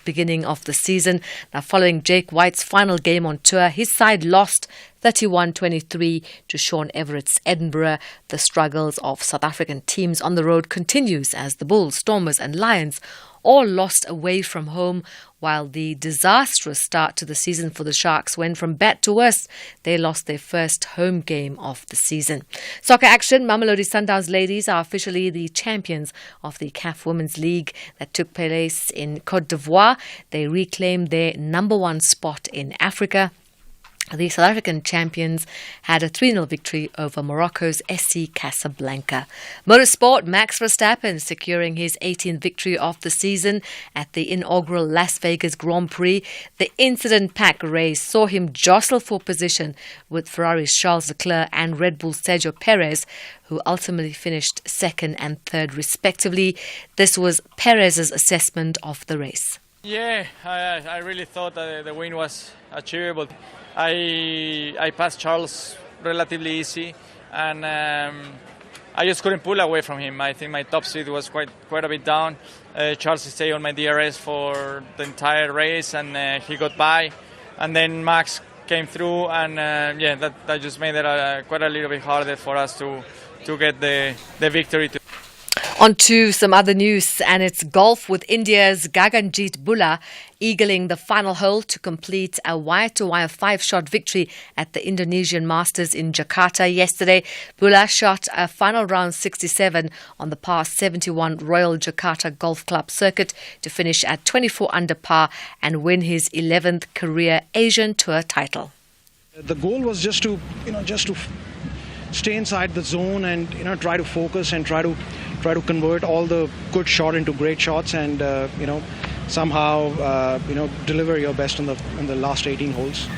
beginning of the season. Now, following Jake White's final game on tour, his side lost 31-23 to Sean Everett's Edinburgh. The struggles of South African teams on the road continues as the Bulls, Stormers and Lions all lost away from home, while the disastrous start to the season for the Sharks went from bad to worse. They lost their first home game of the season. Soccer action, Mamelodi Sundowns ladies are officially the champions of the CAF Women's League that took place in Côte d'Ivoire. They reclaimed their number one spot in Africa. The South African champions had a 3-0 victory over Morocco's SC Casablanca. Motorsport, Max Verstappen securing his 18th victory of the season at the inaugural Las Vegas Grand Prix. The incident-packed race saw him jostle for position with Ferrari's Charles Leclerc and Red Bull's Sergio Perez, who ultimately finished second and third respectively. This was Perez's assessment of the race. Yeah, I really thought that the win was achievable. I passed Charles relatively easy, and I just couldn't pull away from him. I think my top speed was quite a bit down. Charles stayed on my DRS for the entire race, and he got by. And then Max came through, and that just made it quite a little bit harder for us to get the victory. On to some other news, and it's golf with India's Gaganjeet Bhullar eagling the final hole to complete a wire-to-wire 5-shot victory at the Indonesian Masters in Jakarta yesterday. Bhullar shot a final round 67 on the par 71 Royal Jakarta Golf Club circuit to finish at 24 under par and win his 11th career Asian Tour title. The goal was just to stay inside the zone and try to focus and try to convert all the good shot into great shots, and somehow deliver your best in the last 18 holes.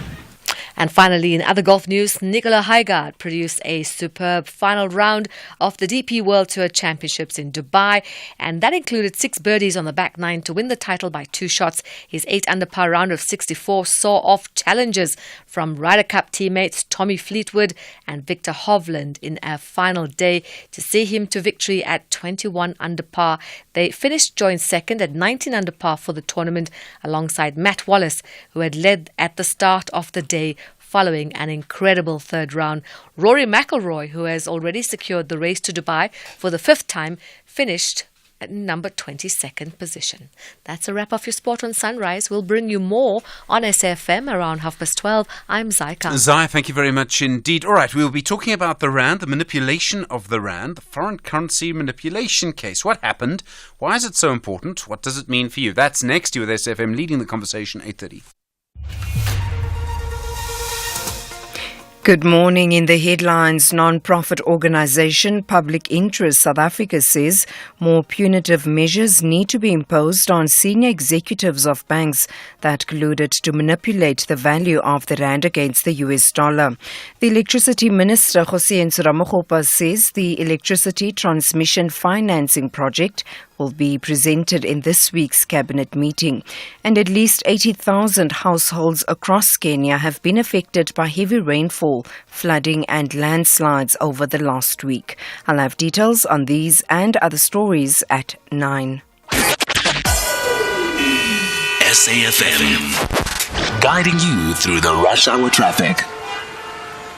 And finally, in other golf news, Nicola Højgaard produced a superb final round of the DP World Tour Championships in Dubai, and that included 6 birdies on the back nine to win the title by 2 shots. His 8 under par round of 64 saw off challenges from Ryder Cup teammates Tommy Fleetwood and Victor Hovland in a final day to see him to victory at 21 under par. They finished joint second at 19 under par for the tournament alongside Matt Wallace, who had led at the start of the day following an incredible third round. Rory McIlroy, who has already secured the race to Dubai for the 5th time, finished at number 22nd position. That's a wrap of your sport on Sunrise. We'll bring you more on SAfm around 12:30. I'm Zai Khan. Zai, thank you very much indeed. All right, we'll be talking about the rand, the manipulation of the rand, the foreign currency manipulation case. What happened? Why is it so important? What does it mean for you? That's next. You with SAfm leading the conversation, 8:30. Good morning. In the headlines, non-profit organisation Public Interest South Africa says more punitive measures need to be imposed on senior executives of banks that colluded to manipulate the value of the rand against the US dollar. The Electricity Minister, Hossein Ramokgopa, says the electricity transmission financing project will be presented in this week's cabinet meeting. And at least 80,000 households across Kenya have been affected by heavy rainfall, flooding and landslides over the last week. I'll have details on these and other stories at 9. SAfm, guiding you through the rush hour traffic.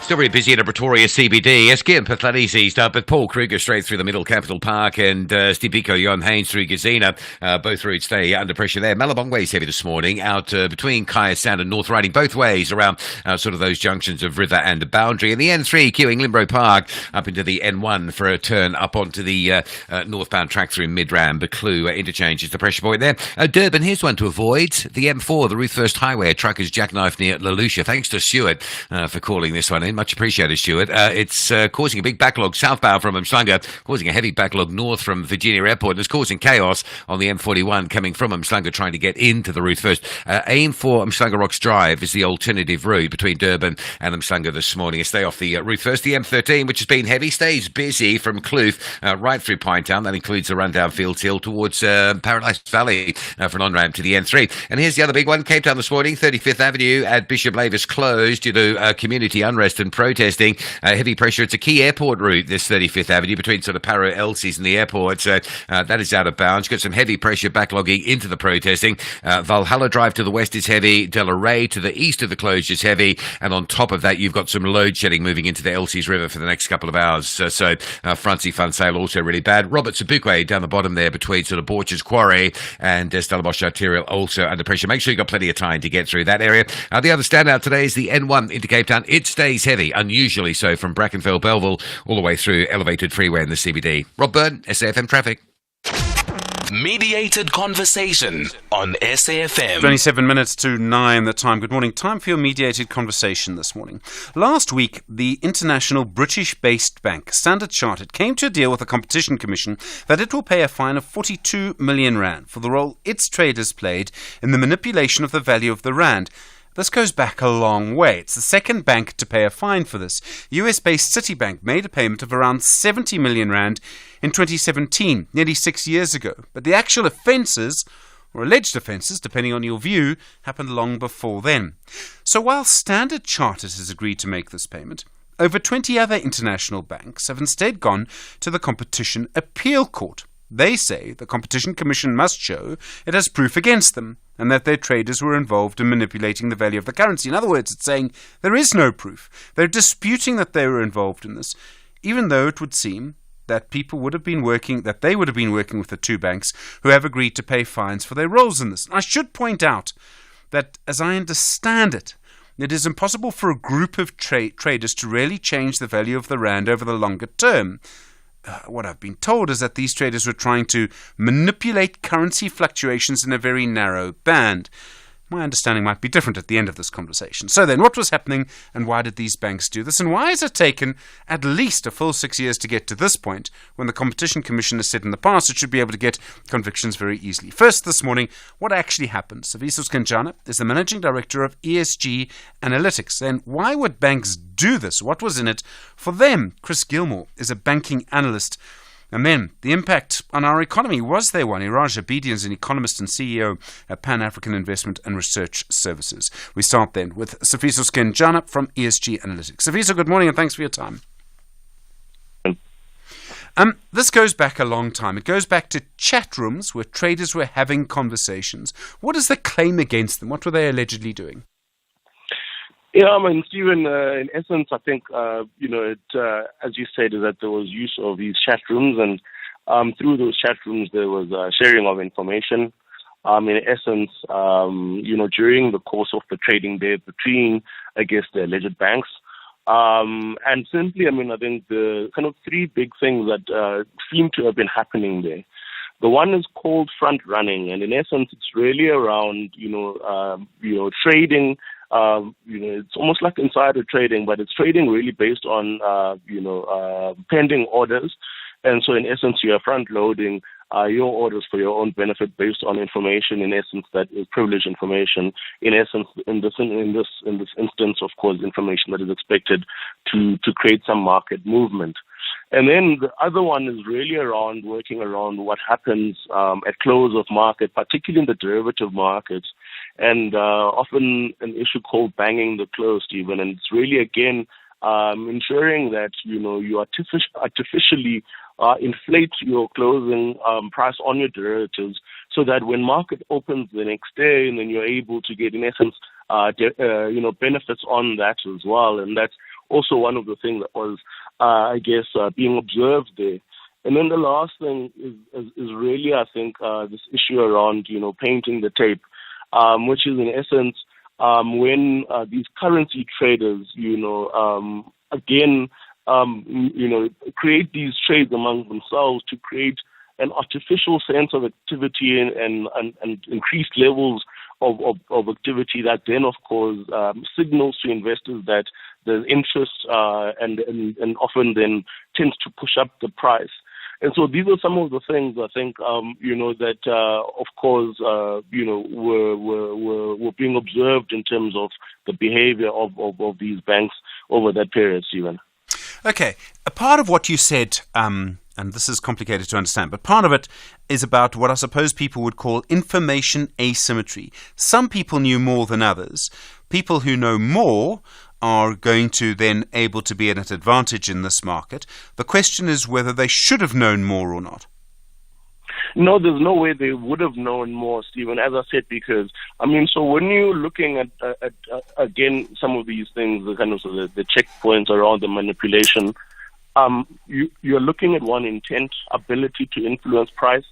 Still very busy in a Pretoria CBD. Eskim Pathlani's eased up, but Paul Kruger straight through the Middle Capital Park and Steve Biko, Jon Haynes through Gazina. Both routes stay under pressure there. Malabongwe's heavy this morning, out between Kaya Sound and North Riding, both ways around sort of those junctions of River and the Boundary. And the N3 queuing Limbro Park up into the N1 for a turn up onto the northbound track through Midrand. Beclue interchange is the pressure point there. Durban, here's one to avoid. The M4, the Ruth First Highway, a trucker's jackknife near Lalusha. Thanks to Stuart for calling this one in. Much appreciated, Stuart. It's causing a big backlog southbound from Umhlanga, causing a heavy backlog north from Virginia Airport, and it's causing chaos on the M41 coming from Umhlanga trying to get into the Ruth First. Aim for Umhlanga Rocks Drive is the alternative route between Durban and Umhlanga this morning. Stay off the Ruth First. The M13, which has been heavy, stays busy from Kloof right through Pinetown. That includes the run down Fields Hill towards Paradise Valley for an on-ramp to the N3. And here's the other big one. Cape Town this morning, 35th Avenue at Bishop Lavis closed due to community unrest and and protesting. Heavy pressure. It's a key airport route, this 35th Avenue, between sort of Paro Elsies and the airport. So that is out of bounds. Got some heavy pressure backlogging into the protesting. Valhalla Drive to the west is heavy. Delaray to the east of the closure is heavy. And on top of that, you've got some load shedding moving into the Elsies River for the next couple of hours. So Francie Fun Sale also really bad. Robert Sebukwe down the bottom there between sort of Borchers Quarry and Stellenbosch Arterial also under pressure. Make sure you've got plenty of time to get through that area. The other standout today is the N1 into Cape Town. It stays heavy, unusually so, from Brackenfell, Belleville, all the way through Elevated Freeway in the CBD. Rob Byrne, SAfm Traffic. Mediated conversation on SAfm. 27 minutes to 9 the time. Good morning. Time for your mediated conversation this morning. Last week, the international British-based bank Standard Chartered came to a deal with the Competition Commission that it will pay a fine of 42 million rand for the role its traders played in the manipulation of the value of the rand. This goes back a long way. It's the second bank to pay a fine for this. US-based Citibank made a payment of around 70 million rand in 2017, nearly 6 years ago. But the actual offences, or alleged offences, depending on your view, happened long before then. So while Standard Chartered has agreed to make this payment, over 20 other international banks have instead gone to the Competition Appeal Court. They say the Competition Commission must show it has proof against them and that their traders were involved in manipulating the value of the currency. In other words, it's saying there is no proof. They're disputing that they were involved in this, even though it would seem that they would have been working with the two banks who have agreed to pay fines for their roles in this. And I should point out that, as I understand it, it is impossible for a group of traders to really change the value of the rand over the longer term. What I've been told is that these traders were trying to manipulate currency fluctuations in a very narrow band. My understanding might be different at the end of this conversation. So then, what was happening and why did these banks do this? And why has it taken at least a full 6 years to get to this point when the Competition Commission has said in the past it should be able to get convictions very easily? First this morning, what actually happened? Saviso Skanjana is the Managing Director of ESG Analytics. And why would banks do this? What was in it for them? Chris Gilmore is a banking analyst. And then, the impact on our economy. Was there one? Iraj Abedi is an economist and CEO at Pan-African Investment and Research Services. We start then with Safiso Skenjana from ESG Analytics. Safiso, good morning and thanks for your time. This goes back a long time. It goes back to chat rooms where traders were having conversations. What is the claim against them? What were they allegedly doing? Yeah, I mean, Stephen, in essence, I think, as you said, is that there was use of these chat rooms, and through those chat rooms, there was sharing of information. In essence, during the course of the trading day between, I guess, the alleged banks. And simply, I think the kind of three big things that seem to have been happening there. The one is called front running, and in essence, it's really around, trading. It's almost like insider trading, but it's trading really based on, pending orders. And so in essence, you're front loading your orders for your own benefit based on information, in essence, that is privileged information. In essence, in this instance, of course, information that is expected to create some market movement. And then the other one is really around working around what happens at close of market, particularly in the derivative markets, and often an issue called banging the close, Stephen. And it's really, again, ensuring that, you artificially inflate your closing price on your derivatives so that when market opens the next day, and then you're able to get, in essence, benefits on that as well. And that's also one of the things that was, being observed there. And then the last thing is really, I think, this issue around, painting the tape, which is in essence, when these currency traders, create these trades among themselves to create an artificial sense of activity and increased levels of activity that then, of course, signals to investors that there's interest and often then tends to push up the price. And so these are some of the things I think, that, of course, were being observed in terms of the behavior of these banks over that period, Stephen. Okay. A part of what you said, and this is complicated to understand, but part of it is about what I suppose people would call information asymmetry. Some people knew more than others. People who know more are going to then able to be at an advantage in this market. The question is whether they should have known more or not. No, there's no way they would have known more, Stephen, as I said, because, so when you're looking at again, some of these things, the kind of the checkpoints around the manipulation, you're looking at one, intent, ability to influence price,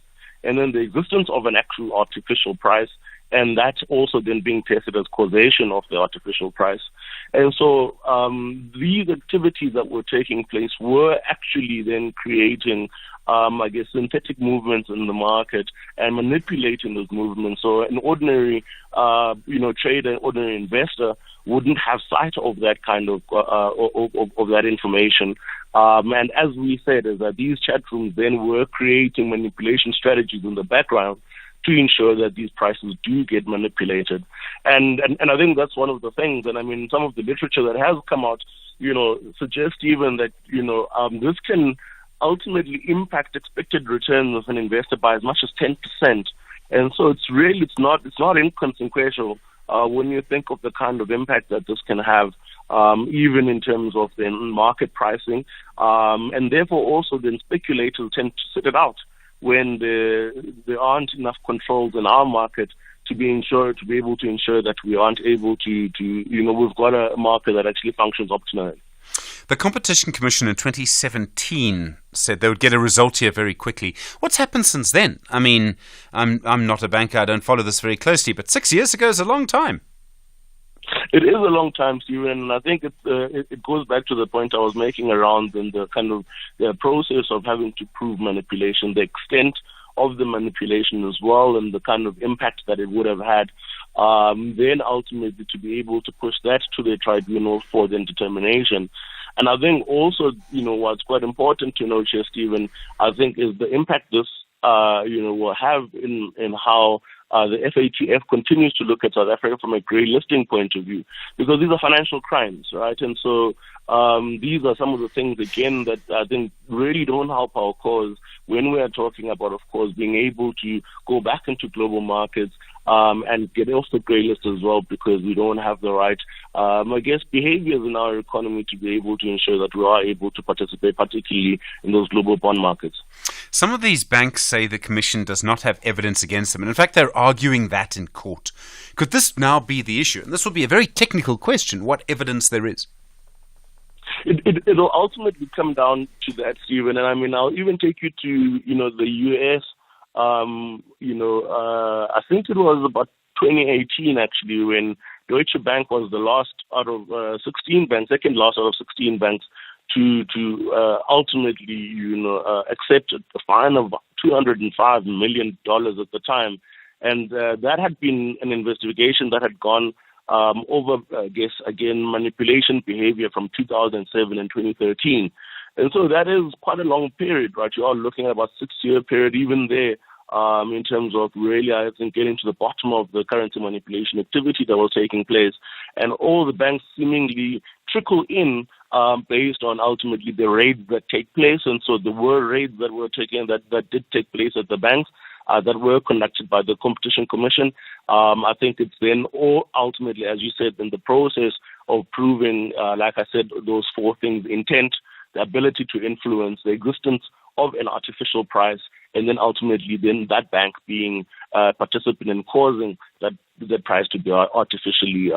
and then the existence of an actual artificial price, and that's also then being tested as causation of the artificial price. And so these activities that were taking place were actually then creating synthetic movements in the market and manipulating those movements. So an ordinary, trader, an ordinary investor wouldn't have sight of that kind of that information. And as we said, is that these chat rooms then were creating manipulation strategies in the background to ensure that these prices do get manipulated. And I think that's one of the things. And some of the literature that has come out, suggests even that, this can ultimately impact expected returns of an investor by as much as 10%. And so it's not inconsequential when you think of the kind of impact that this can have, even in terms of the market pricing, and therefore also then speculators tend to sit it out when there aren't enough controls in our market to be able to ensure that we aren't able to we've got a market that actually functions optimally. The Competition Commission in 2017 said they would get a result here very quickly. What's happened since then? I'm not a banker, I don't follow this very closely, but 6 years ago is a long time. It is a long time, Stephen, and I think it goes back to the point I was making around the kind of the process of having to prove manipulation, the extent of the manipulation as well, and the kind of impact that it would have had. Then ultimately to be able to push that to the tribunal for the determination. And I think also, what's quite important to note here, Stephen, I think is the impact this, will have in how the FATF continues to look at South Africa from a grey listing point of view, because these are financial crimes, right? And so these are some of the things, again, that I think really don't help our cause when we are talking about, of course, being able to go back into global markets and get off the grey list as well, because we don't have the right, behaviors in our economy to be able to ensure that we are able to participate, particularly in those global bond markets. Some of these banks say the Commission does not have evidence against them, and in fact they're arguing that in court. Could this now be the issue? And this will be a very technical question, what evidence there is. It'll ultimately come down to that, Stephen. And I'll even take you to, the U.S. I think it was about 2018 actually, when Deutsche Bank was the last out of 16 banks, second last out of 16 banks to ultimately, accept a fine of $205 million at the time. And that had been an investigation that had gone over, manipulation behavior from 2007 and 2013. And so that is quite a long period, right? You are looking at about 6-year period even there, in terms of really, I think, getting to the bottom of the currency manipulation activity that was taking place. And all the banks seemingly trickle in based on ultimately the raids that take place. And so there were raids that were taken, that did take place at the banks, that were conducted by the Competition Commission. I think it's then all ultimately, as you said, in the process of proving, like I said, those four things: intent, the ability to influence, the existence of an artificial price, and then ultimately then that bank being a participant in causing that price to be artificially,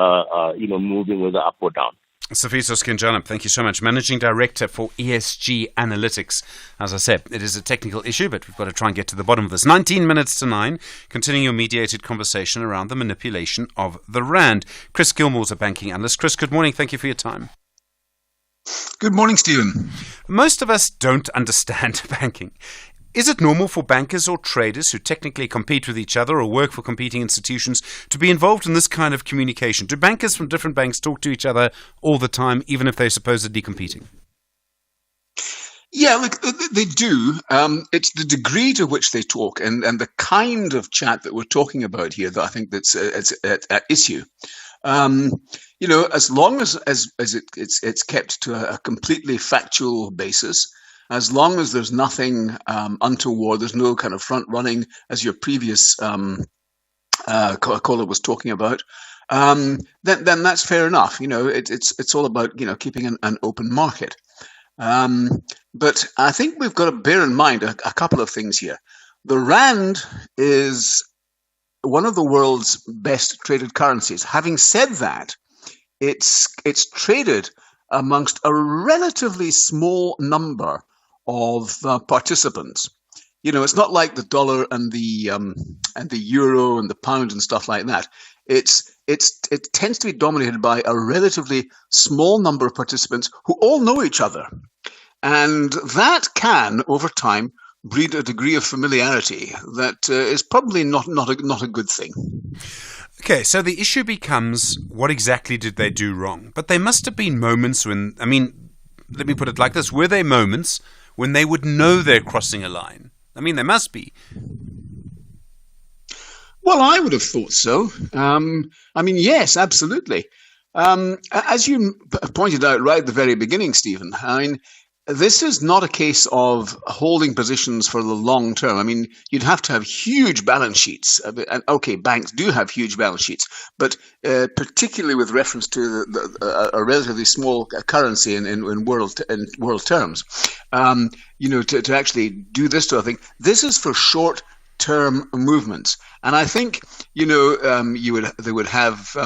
moving whether up or down. Sifiso Skinjana, thank you so much. Managing Director for ESG Analytics. As I said, it is a technical issue, but we've got to try and get to the bottom of this. 19 minutes to 9, continuing your mediated conversation around the manipulation of the rand. Chris Gilmore's a banking analyst. Chris, good morning. Thank you for your time. Good morning, Stephen. Most of us don't understand banking. Is it normal for bankers or traders who technically compete with each other or work for competing institutions to be involved in this kind of communication? Do bankers from different banks talk to each other all the time, even if they're supposedly competing? Yeah, look, they do. It's the degree to which they talk and the kind of chat that we're talking about here that I think that's at issue. As long as it's kept to a completely factual basis, as long as there's nothing untoward, there's no kind of front running, as your previous caller was talking about, then that's fair enough. It's all about keeping an open market. But I think we've got to bear in mind a couple of things here. The rand is one of the world's best traded currencies. Having said that, it's traded amongst a relatively small number of participants. It's not like the dollar and the euro and the pound and stuff like that. It tends to be dominated by a relatively small number of participants who all know each other, and that can, over time, breed a degree of familiarity that is probably not a good thing. Okay, so the issue becomes, what exactly did they do wrong? But there must have been moments when, let me put it like this, were there moments when they would know they're crossing a line? There must be. Well, I would have thought so. Yes, absolutely. As you pointed out right at the very beginning, Stephen, this is not a case of holding positions for the long term. You'd have to have huge balance sheets. And okay, banks do have huge balance sheets, but particularly with reference to a relatively small currency in world terms, to actually do this sort of thing, this is for short-term movements. And I think they would have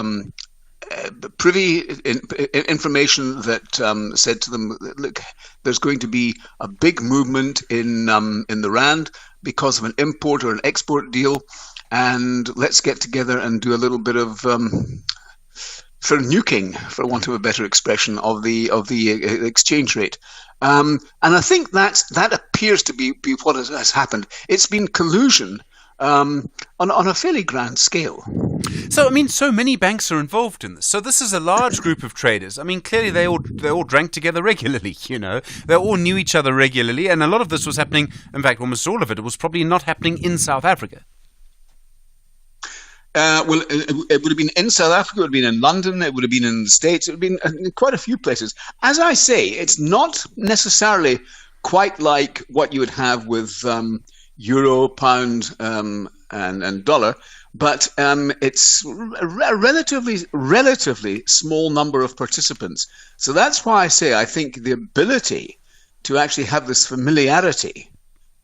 privy information that said to them, look, there's going to be a big movement in the rand because of an import or an export deal, and let's get together and do a little bit of nuking, for want of a better expression, of the exchange rate. And I think that appears to be what has happened. It's been collusion on a fairly grand scale. So, so many banks are involved in this. So this is a large group of traders. Clearly they all drank together regularly, They all knew each other regularly, and a lot of this was happening, in fact, almost all of it was probably not happening in South Africa. It would have been in South Africa, it would have been in London, it would have been in the States, it would have been in quite a few places. As I say, it's not necessarily quite like what you would have with euro, pound, and dollar, but it's a relatively small number of participants. So that's why I say I think the ability to actually have this familiarity,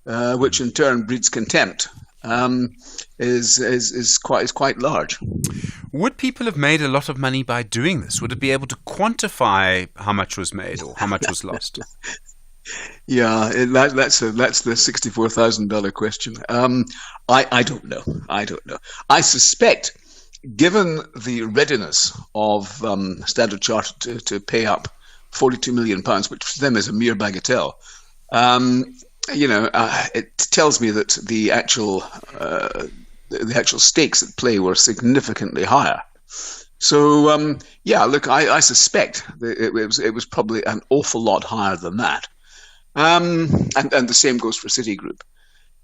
which in turn breeds contempt, is quite large. Would people have made a lot of money by doing this? Would it be able to quantify how much was made or how much was lost? Yeah, that's the $64,000 question. I don't know. I suspect, given the readiness of Standard Chartered to pay up £42 million, which for them is a mere bagatelle, it tells me that the actual stakes at play were significantly higher. So look, I suspect that it was probably an awful lot higher than that. And the same goes for Citigroup.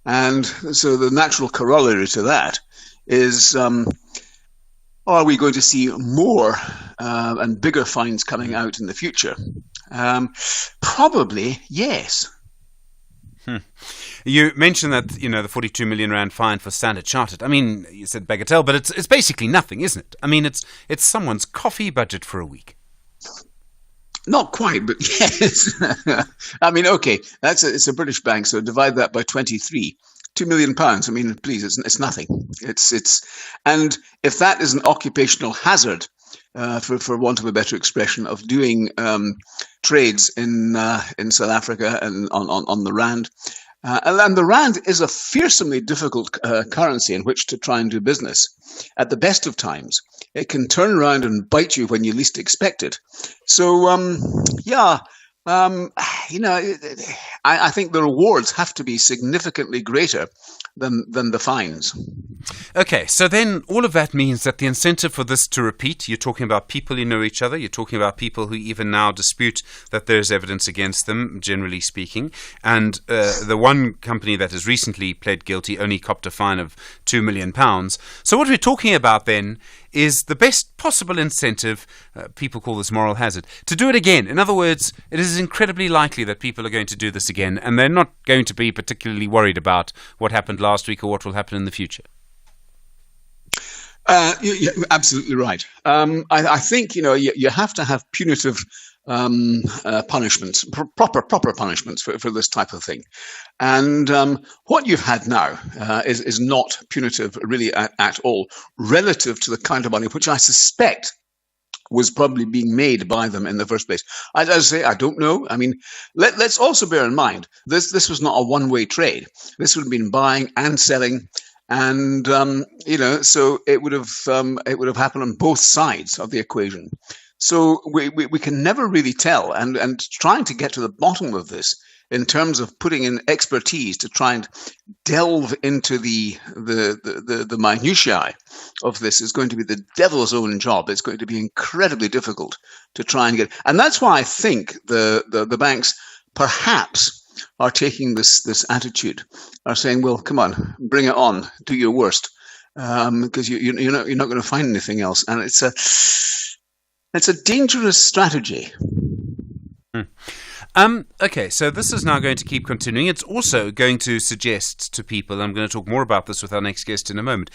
And so the natural corollary to that is, are we going to see more and bigger fines coming out in the future? Probably, yes. You mentioned that, the 42 million rand fine for Standard Chartered. You said bagatelle, but it's basically nothing, isn't it? It's someone's coffee budget for a week. Not quite, but yes. Okay, it's a British bank, so divide that by 23. £2 million. Please, it's nothing. And if that is an occupational hazard, for want of a better expression, of doing trades in South Africa and on the rand, and the rand is a fearsomely difficult currency in which to try and do business. At the best of times, it can turn around and bite you when you least expect it. So, I think the rewards have to be significantly greater than the fines. Okay, so then all of that means that the incentive for this to repeat, you're talking about people who know each other, you're talking about people who even now dispute that there's evidence against them, generally speaking, and the one company that has recently pled guilty only copped a fine of £2 million. So what we're talking about then is the best possible incentive, people call this moral hazard, to do it again. In other words, it is incredibly likely that people are going to do this again, and they're not going to be particularly worried about what happened last week or what will happen in the future. You're absolutely right. I think you have to have punitive punishments, proper punishments for this type of thing. And what you've had now is not punitive really at all, relative to the kind of money which I suspect was probably being made by them in the first place. As I say, I don't know. I mean, let's also bear in mind this was not a one-way trade. This would have been buying and selling. And so it would have happened on both sides of the equation. So we can never really tell, and trying to get to the bottom of this in terms of putting in expertise to try and delve into the minutiae of this is going to be the devil's own job. It's going to be incredibly difficult to try and get, and that's why I think the banks perhaps are taking this attitude, are saying, well, come on, bring it on, do your worst, because you're not going to find anything else, and it's a dangerous strategy. Okay, so this is now going to keep continuing. It's also going to suggest to people, I'm going to talk more about this with our next guest in a moment,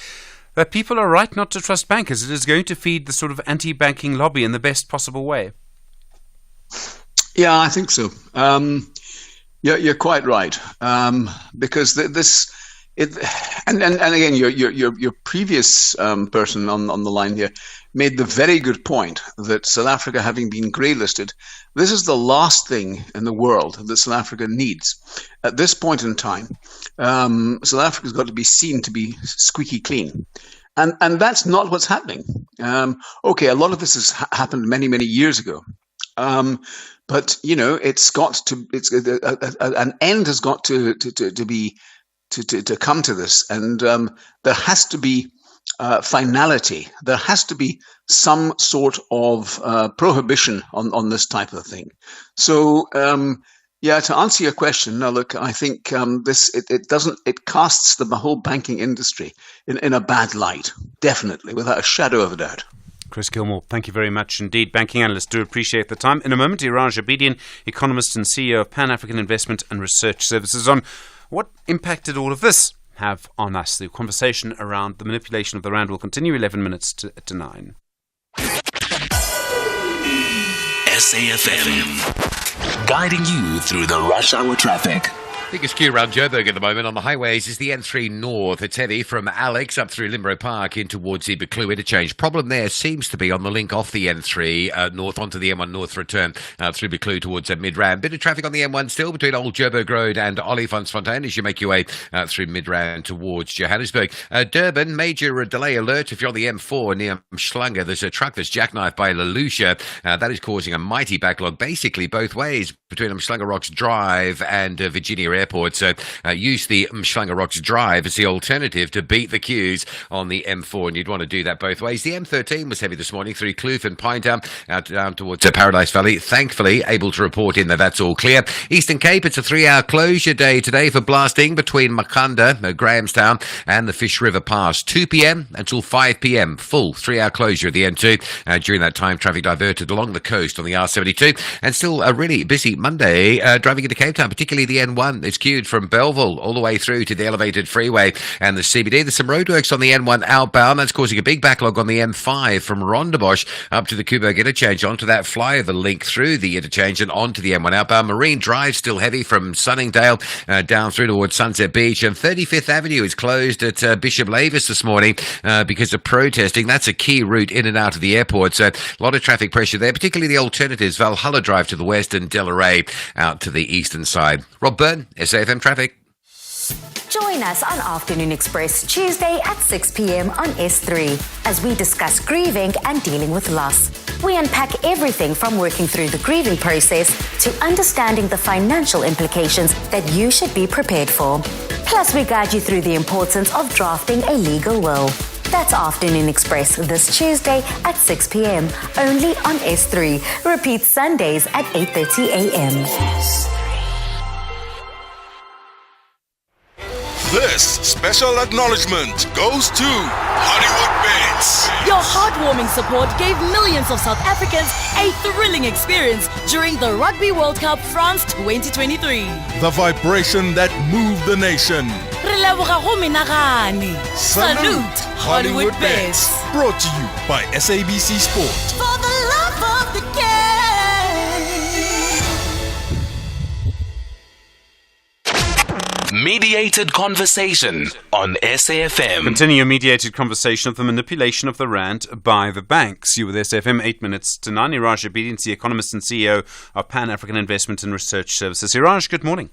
that people are right not to trust bankers. It is going to feed the sort of anti-banking lobby in the best possible way. Yeah, I think so. You're quite right, because and again, your previous person on the line here made the very good point that South Africa, having been grey-listed, this is the last thing in the world that South Africa needs. At this point in time, South Africa's got to be seen to be squeaky clean. And that's not what's happening. Okay, a lot of this has happened many, many years ago. But it's got to. An end has got to come to this, and there has to be finality. There has to be some sort of prohibition on this type of thing. So, to answer your question, now look, I think it casts the whole banking industry in a bad light, definitely, without a shadow of a doubt. Chris Gilmore, thank you very much indeed. Banking analysts do appreciate the time. In a moment, Iraj Abedian, economist and CEO of Pan-African Investment and Research Services, on what impact did all of this have on us. The conversation around the manipulation of the rand will continue 11 minutes to 9. SAfm, guiding you through the rush hour traffic. Biggest queue around Joburg at the moment on the highways is the N3 North. It's heavy from Alex up through Limbo Park in towards the Buccleuch interchange. Problem there seems to be on the link off the N3 North onto the M1 North return through Buccleuch towards Midrand. Bit of traffic on the M1 still between Old Joburg Road and Olifantsfontein as you make your way through Midrand towards Johannesburg. Durban, major delay alert if you're on the M4 near Mshlanga. There's a truck that's jackknifed by Lelusha. That is causing a mighty backlog basically both ways between Mshlanga Rocks Drive and Virginia Airport. So use the Mshlanga Rocks Drive as the alternative to beat the queues on the M4, and you'd want to do that both ways. The M13 was heavy this morning through Kloof and Pinetown out down towards Paradise Valley. Thankfully, able to report in that that's all clear. Eastern Cape, it's a 3-hour closure day today for blasting between Makanda, Grahamstown, and the Fish River Pass. 2 p.m. until 5 p.m. Full 3-hour closure at the M2. During that time, traffic diverted along the coast on the R72, and still a really busy Monday driving into Cape Town, particularly the N1. It's queued from Belleville all the way through to the elevated freeway and the CBD. There's some roadworks on the N1 outbound. That's causing a big backlog on the M5 from Rondebosch up to the Kuburg interchange, onto that flyover link through the interchange and onto the M1 outbound. Marine Drive still heavy from Sunningdale down through towards Sunset Beach, and 35th Avenue is closed at Bishop Lavis this morning because of protesting. That's a key route in and out of the airport, so a lot of traffic pressure there, particularly the alternatives, Valhalla Drive to the west and Delaray out to the eastern side. Rob Byrne, SAfm Traffic. Join us on Afternoon Express Tuesday at 6 p.m. on S3 as we discuss grieving and dealing with loss. We unpack everything from working through the grieving process to understanding the financial implications that you should be prepared for. Plus, we guide you through the importance of drafting a legal will. That's Afternoon Express this Tuesday at 6 p.m. only on S3. Repeat Sundays at 8:30 a.m. This special acknowledgement goes to Hollywood Bets. Your heartwarming support gave millions of South Africans a thrilling experience during the Rugby World Cup France 2023. The vibration that moved the nation. Relax leboga go menagane. Salute Hollywood Bets. Brought to you by SABC Sport. For the love of the game. Mediated conversation on SAfm. Continue a mediated conversation of the manipulation of the rand by the banks. You with SAfm, 8 minutes to 9. Iraj Obedience, the economist and CEO of Pan-African Investment and Research Services. Iraj, good morning.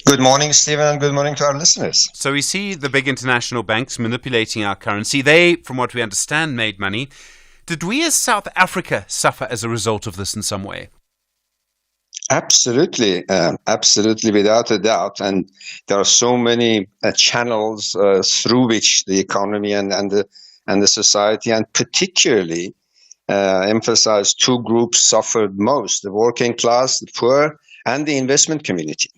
Good morning, Stephen, and good morning to our listeners. So we see the big international banks manipulating our currency. They, from what we understand, made money. Did we as South Africa suffer as a result of this in some way? Absolutely, absolutely, without a doubt. And there are so many channels through which the economy and the society, and particularly emphasize two groups suffered most: the working class, the poor, and the investment community.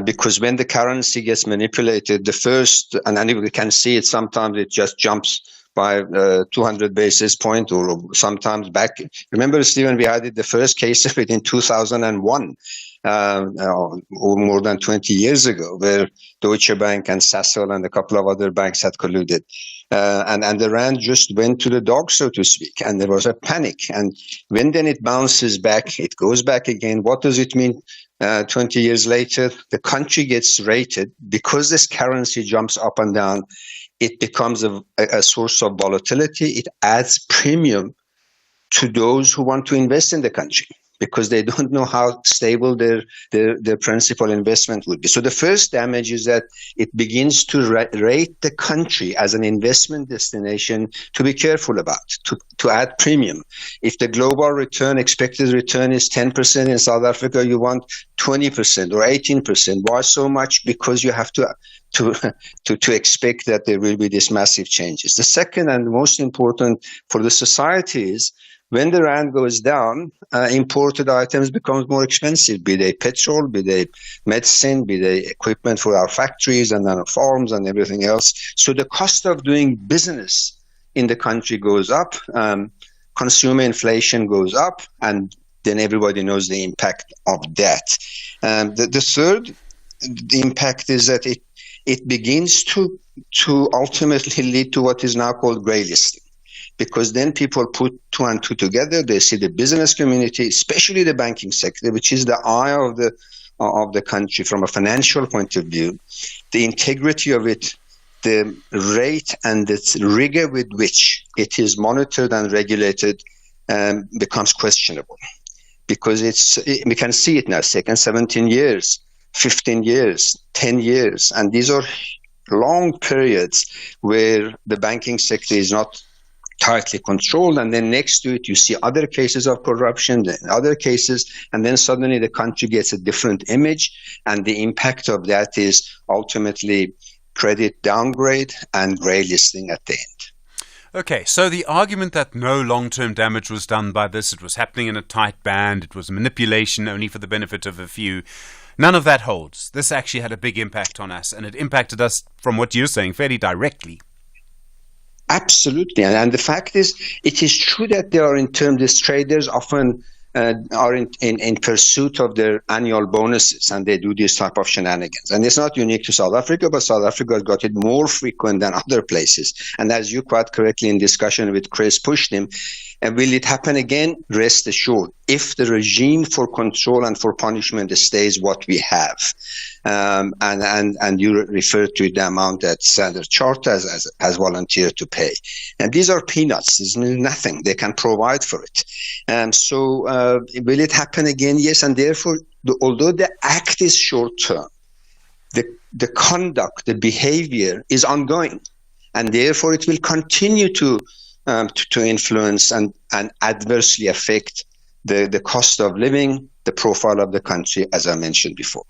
Because when the currency gets manipulated, the first, and we can see it sometimes, it just jumps by 200 basis point, or sometimes back. Remember, Stephen, we had the first case of it in 2001, or more than 20 years ago, where Deutsche Bank and Sasol and a couple of other banks had colluded. And the rand just went to the dog, so to speak, and there was a panic. And when then it bounces back, it goes back again. What does it mean? 20 years later, the country gets rated because this currency jumps up and down. It becomes a source of volatility. It adds premium to those who want to invest in the country because they don't know how stable their principal investment would be. So the first damage is that it begins to rate the country as an investment destination to be careful about, to add premium. If the global expected return is 10% in South Africa, you want 20% or 18%. Why so much? Because you have to expect that there will be these massive changes. The second and most important for the society is when the rand goes down, imported items become more expensive, be they petrol, be they medicine, be they equipment for our factories and our farms and everything else. So the cost of doing business in the country goes up, consumer inflation goes up, and then everybody knows the impact of that. The third impact is that it begins to ultimately lead to what is now called grey listing. Because then people put two and two together. They see the business community, especially the banking sector, which is the eye of the country from a financial point of view. The integrity of it, the rate and the rigor with which it is monitored and regulated becomes questionable. Because we can see it now, second 17 years, 15 years, 10 years. And these are long periods where the banking sector is not tightly controlled, and then next to it you see other cases of corruption, then other cases, and then suddenly the country gets a different image, and the impact of that is ultimately credit downgrade and grey listing at the end. Okay, so the argument that no long-term damage was done by this, it was happening in a tight band, it was manipulation only for the benefit of a few, none of that holds. This actually had a big impact on us, and it impacted us, from what you're saying, fairly directly. Absolutely. And the fact is, it is true that they are these traders often are in pursuit of their annual bonuses, and they do this type of shenanigans. And it's not unique to South Africa, but South Africa has got it more frequent than other places. And as you quite correctly in discussion with Chris pushed him, and will it happen again? Rest assured, if the regime for control and for punishment stays what we have, and you refer to the amount that Standard Chartered has volunteered to pay, and these are peanuts. It's nothing. They can provide for it. So will it happen again? Yes, and therefore, although the act is short term, the conduct, the behavior is ongoing, and therefore it will continue to influence and adversely affect the cost of living, the profile of the country, as I mentioned before.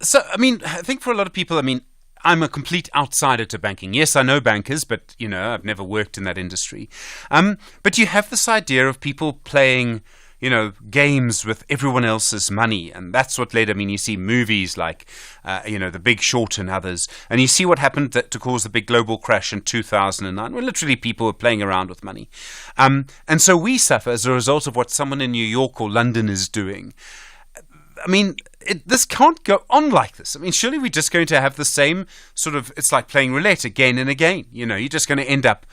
So, I mean, I think for a lot of people, I mean, I'm a complete outsider to banking. Yes, I know bankers, but, you know, I've never worked in that industry. But you have this idea of people playing, you know, games with everyone else's money. And that's what led, I mean, you see movies like, The Big Short and others. And you see what happened to cause the big global crash in 2009, where literally people were playing around with money. And so we suffer as a result of what someone in New York or London is doing. I mean, this can't go on like this. I mean, surely we're just going to have the same sort of, it's like playing roulette again and again. You're just going to end up,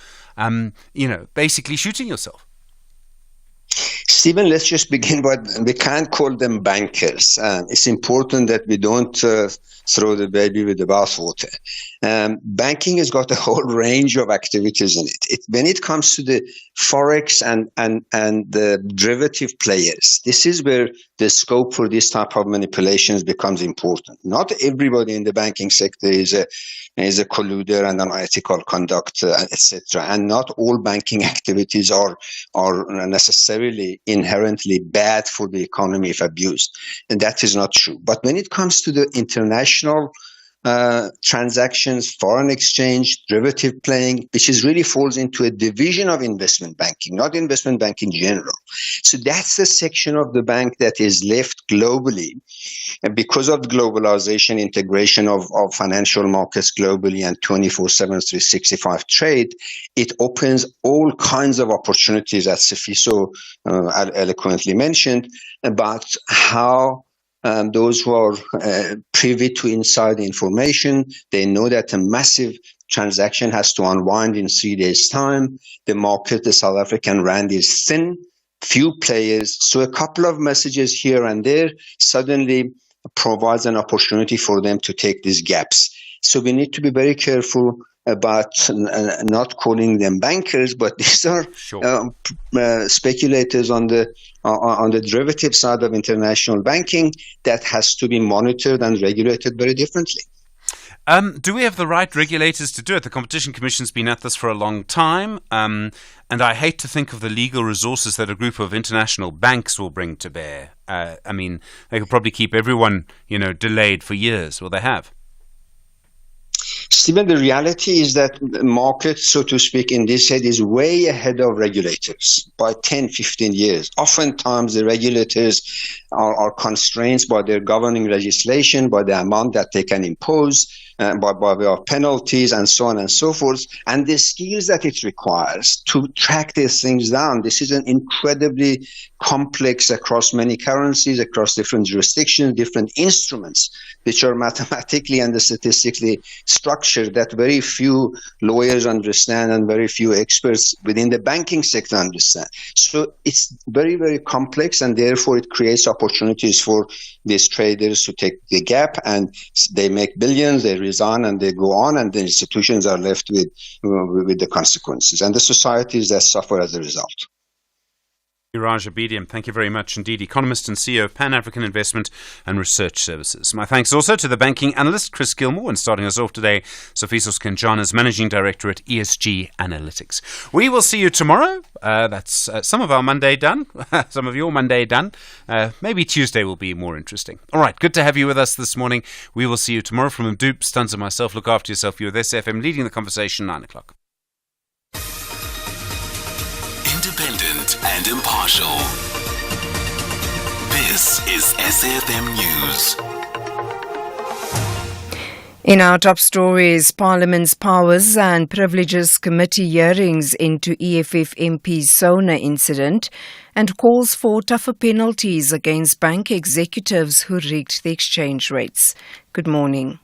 basically shooting yourself. Stephen, let's just begin by, we can't call them bankers. It's important that we don't throw the baby with the bathwater. Banking has got a whole range of activities in it. When it comes to the forex and the derivative players, this is where the scope for this type of manipulations becomes important. Not everybody in the banking sector is a colluder and unethical conduct, etc. And not all banking activities are necessarily inherently bad for the economy if abused. And that is not true. But when it comes to the international transactions, foreign exchange, derivative playing, which really falls into a division of investment banking, not investment banking in general. So that's the section of the bank that is left globally. And because of globalization, integration of financial markets globally and 24/7, 365 trade, it opens all kinds of opportunities, as Safiso eloquently mentioned, about how those who are privy to inside information, they know that a massive transaction has to unwind in 3 days' time. The market, the South African rand, is thin, few players. So a couple of messages here and there suddenly provides an opportunity for them to take these gaps. So we need to be very careful about not calling them bankers, but these are speculators on the derivative side of international banking that has to be monitored and regulated very differently. Do we have the right regulators to do it? The Competition Commission's been at this for a long time, and I hate to think of the legal resources that a group of international banks will bring to bear. I mean, they could probably keep everyone, delayed for years. Well, they have. Stephen, the reality is that the market, so to speak, in this head is way ahead of regulators by 10, 15 years. Oftentimes, the regulators are constrained by their governing legislation, by the amount that they can impose, by penalties, and so on and so forth, and the skills that it requires to track these things down. This is an incredibly complex across many currencies, across different jurisdictions, different instruments, which are mathematically and statistically structured that very few lawyers understand and very few experts within the banking sector understand. So it's very, very complex, and therefore it creates opportunities for these traders to take the gap, and they make billions, they resign, and they go on, and the institutions are left with the consequences, and the societies that suffer as a result. Raj Abedian, thank you very much indeed. Economist and CEO of Pan-African Investment and Research Services. My thanks also to the banking analyst Chris Gilmore, and starting us off today, Sofisos Kenjana's Managing Director at ESG Analytics. We will see you tomorrow. That's some of our Monday done, some of your Monday done. Maybe Tuesday will be more interesting. All right, good to have you with us this morning. We will see you tomorrow. From Mdup, Stuns and myself, look after yourself. You're with SAfm leading the conversation, 9 o'clock. Independent and impartial. This is SAfm News. In our top stories, Parliament's Powers and Privileges Committee hearings into EFF MP Sona incident and calls for tougher penalties against bank executives who rigged the exchange rates. Good morning.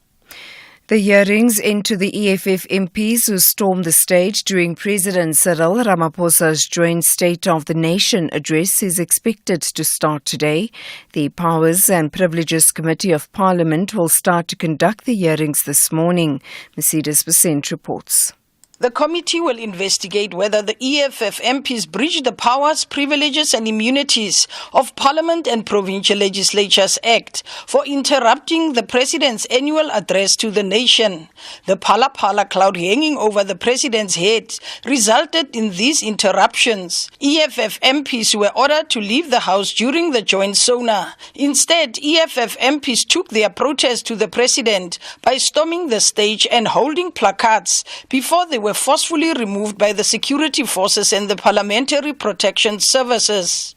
The hearings into the EFF MPs who stormed the stage during President Cyril Ramaphosa's joint State of the Nation address is expected to start today. The Powers and Privileges Committee of Parliament will start to conduct the hearings this morning. Mercedes Besent reports. The committee will investigate whether the EFF MPs breached the Powers, Privileges and Immunities of Parliament and Provincial Legislatures Act for interrupting the President's annual address to the nation. The Phala cloud hanging over the President's head resulted in these interruptions. EFF MPs were ordered to leave the House during the joint SONA. Instead, EFF MPs took their protest to the President by storming the stage and holding placards before they were forcefully removed by the security forces and the Parliamentary Protection Services.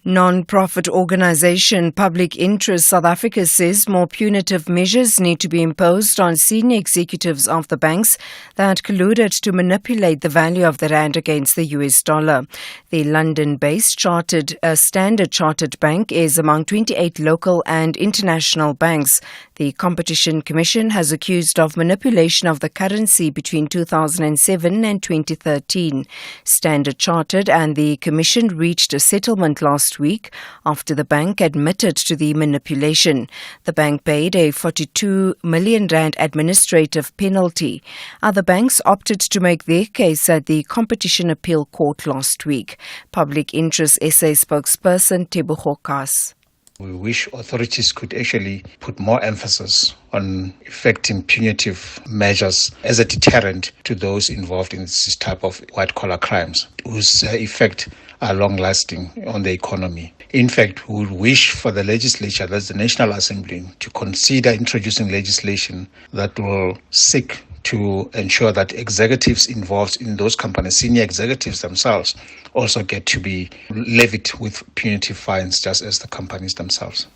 Non-profit organisation Public Interest South Africa says more punitive measures need to be imposed on senior executives of the banks that colluded to manipulate the value of the rand against the US dollar. The London-based Standard Chartered Bank is among 28 local and international banks. The Competition Commission has accused of manipulation of the currency between 2007 and 2013. Standard Chartered and the Commission reached a settlement last week after the bank admitted to the manipulation. The bank paid a 42 million rand administrative penalty. Other banks opted to make their case at the Competition Appeal Court last week. Public Interest SA spokesperson Tebogo Kas. We wish authorities could actually put more emphasis on effecting punitive measures as a deterrent to those involved in this type of white-collar crimes, whose effect are long-lasting on the economy. In fact, we would wish for the legislature, that's the National Assembly, to consider introducing legislation that will seek to ensure that executives involved in those companies, senior executives themselves, also get to be levied with punitive fines just as the companies themselves.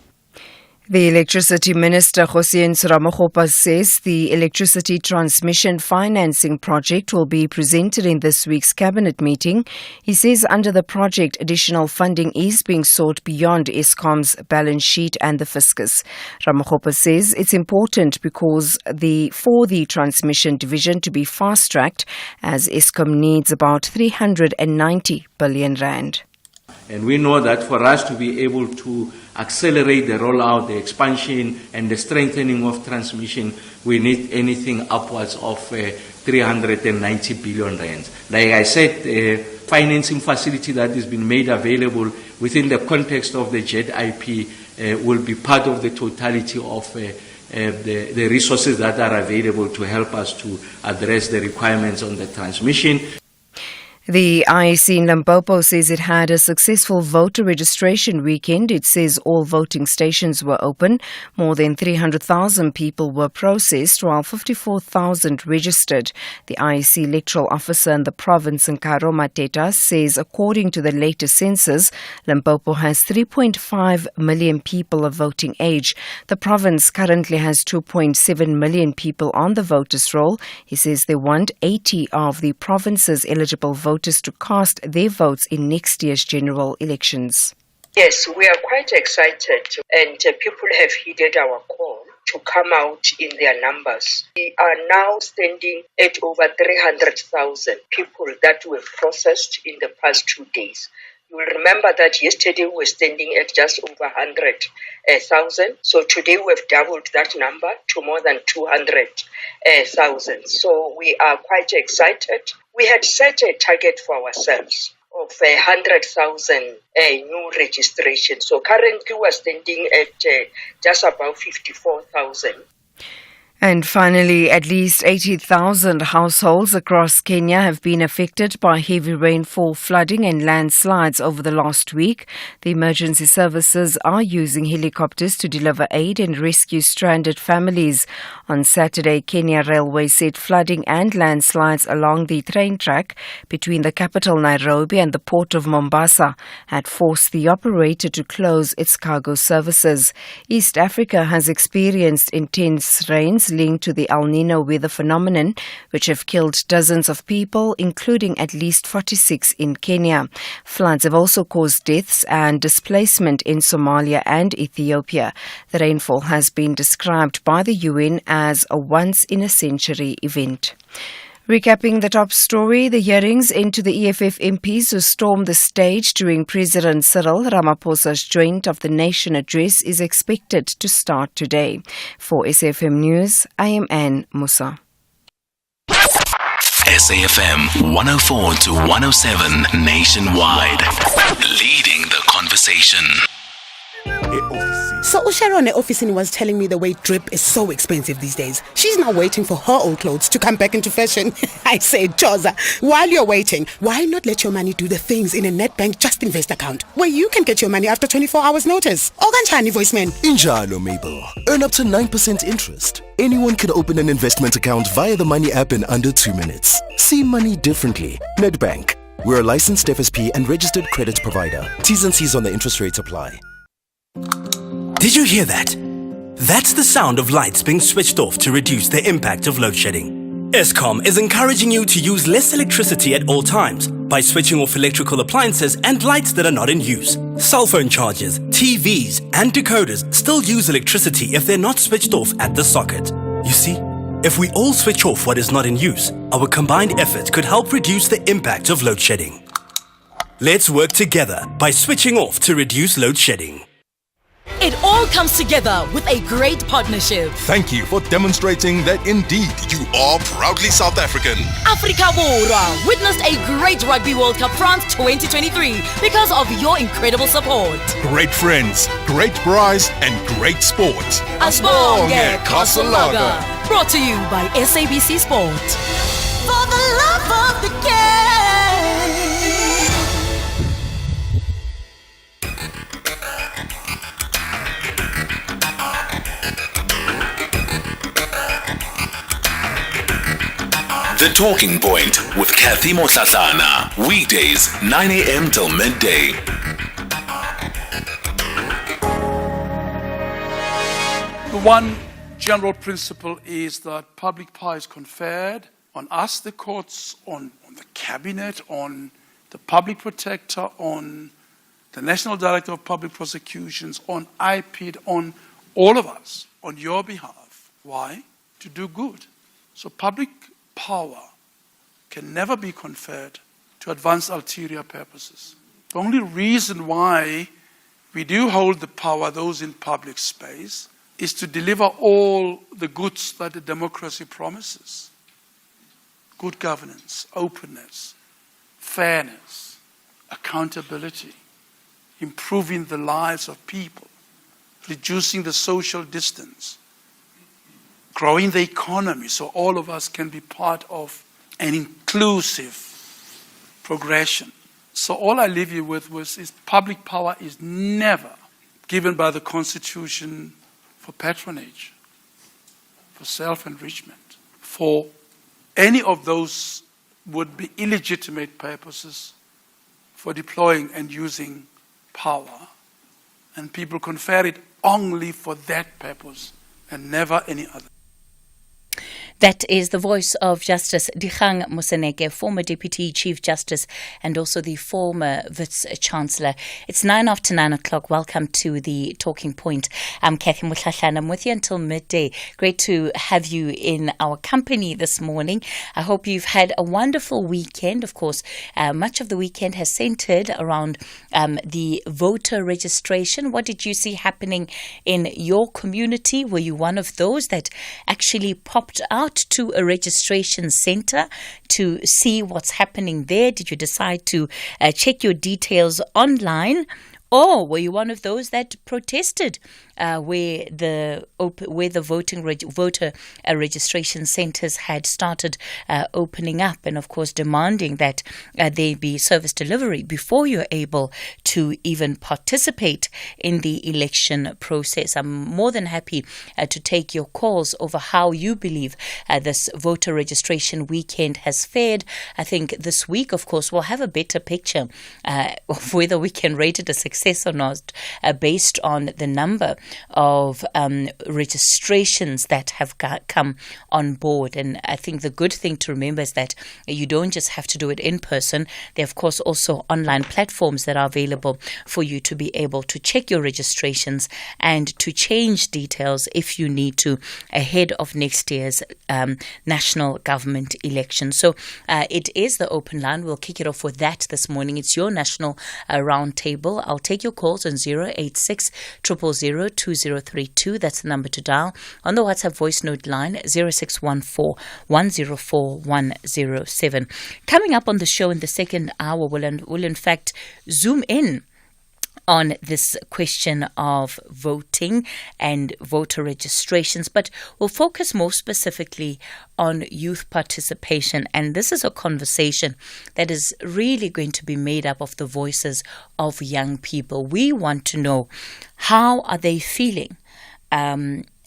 The Electricity Minister, Hossein Suramakgopa, says the electricity transmission financing project will be presented in this week's cabinet meeting. He says under the project, additional funding is being sought beyond Eskom's balance sheet and the fiscus. Ramakgopa says it's important because for the transmission division to be fast-tracked, as Eskom needs about 390 billion rand. And we know that for us to be able to accelerate the rollout, the expansion, and the strengthening of transmission, we need anything upwards of 390 billion rand. Like I said, the financing facility that has been made available within the context of the JET-IP will be part of the totality of the resources that are available to help us to address the requirements on the transmission. The IEC in Limpopo says it had a successful voter registration weekend. It says all voting stations were open. More than 300,000 people were processed, while 54,000 registered. The IEC electoral officer in the province, Nkaro Mateta, says according to the latest census, Limpopo has 3.5 million people of voting age. The province currently has 2.7 million people on the voters' roll. He says they want 80 of the province's eligible voters to cast their votes in next year's general elections. Yes, we are quite excited, and people have heeded our call to come out in their numbers. We are now standing at over 300,000 people that were processed in the past 2 days. You will remember that yesterday we were standing at just over 100,000. So today we've doubled that number to more than 200,000. So we are quite excited. We had set a target for ourselves of 100,000 new registrations. So currently we're standing at just about 54,000. And finally, at least 80,000 households across Kenya have been affected by heavy rainfall, flooding and landslides over the last week. The emergency services are using helicopters to deliver aid and rescue stranded families. On Saturday, Kenya Railways said flooding and landslides along the train track between the capital Nairobi and the port of Mombasa had forced the operator to close its cargo services. East Africa has experienced intense rains linked to the El Nino weather phenomenon, which have killed dozens of people, including at least 46 in Kenya. Floods have also caused deaths and displacement in Somalia and Ethiopia. The rainfall has been described by the UN as a once-in-a-century event. Recapping the top story, the hearings into the EFF MPs who stormed the stage during President Cyril Ramaphosa's Joint of the Nation address is expected to start today. For SAfm News, I am Anne Musa. SAfm 104 to 107 nationwide. Leading the conversation. So Sharon officing was telling me the way drip is so expensive these days. She's now waiting for her old clothes to come back into fashion. I say, Joza, while you're waiting, why not let your money do the things in a Nedbank Just Invest account where you can get your money after 24 hours notice? Oganchani voiceman. Injalo, Mabel. Earn up to 9% interest. Anyone can open an investment account via the Money app in under 2 minutes. See money differently. Nedbank. We're a licensed FSP and registered credit provider. T's and C's on the interest rates apply. Did you hear that? That's the sound of lights being switched off to reduce the impact of load shedding. SAfm is encouraging you to use less electricity at all times by switching off electrical appliances and lights that are not in use. Cell phone chargers, TVs, and decoders still use electricity if they're not switched off at the socket. You see, if we all switch off what is not in use, our combined effort could help reduce the impact of load shedding. Let's work together by switching off to reduce load shedding. It all comes together with a great partnership. Thank you for demonstrating that indeed you are proudly South African. Africa Borwa witnessed a great Rugby World Cup France 2023 because of your incredible support. Great friends, great prize, and great sport. Asibonge Casalaga. Brought to you by SABC Sport. For the love of the game. The Talking Point with Kathy Motlatlana. Weekdays, 9 a.m. till midday. The one general principle is that public power is conferred on us, the courts, on the cabinet, on the public protector, on the National Director of Public Prosecutions, on IPID, on all of us, on your behalf. Why? To do good. So public power can never be conferred to advance ulterior purposes. The only reason why we do hold the power, those in public space, is to deliver all the goods that a democracy promises. Good governance, openness, fairness, accountability, improving the lives of people, reducing the social distance, growing the economy so all of us can be part of an inclusive progression. So all I leave you with is public power is never given by the Constitution for patronage, for self-enrichment, for any of those would be illegitimate purposes for deploying and using power. And people confer it only for that purpose and never any other. That is the voice of Justice Dikgang Moseneke, former Deputy Chief Justice and also the former Vice-Chancellor. It's 9:09. Welcome to the Talking Point. I'm Kathy Motlatlana. I'm with you until midday. Great to have you in our company this morning. I hope you've had a wonderful weekend. Of course, much of the weekend has centered around the voter registration. What did you see happening in your community? Were you one of those that actually popped out to a registration center to see what's happening there? Did you decide to check your details online? Or were you one of those that protested where the voter registration centres had started opening up, and of course demanding that there be service delivery before you're able to even participate in the election process? I'm more than happy to take your calls over how you believe this voter registration weekend has fared. I think this week, of course, we'll have a better picture of whether we can rate it a success or not based on the number of registrations that have come on board. And I think the good thing to remember is that you don't just have to do it in person. There are, of course, also online platforms that are available for you to be able to check your registrations and to change details if you need to ahead of next year's national government election. So it is the open line. We'll kick it off with that this morning. It's your national roundtable. I'll take your calls on 086 000 2032. That's the number to dial. On the WhatsApp voice note line, 0614 104 107. Coming up on the show in the second hour, we'll in fact zoom in on this question of voting and voter registrations, but we'll focus more specifically on youth participation. And this is a conversation that is really going to be made up of the voices of young people. We want to know, how are they feeling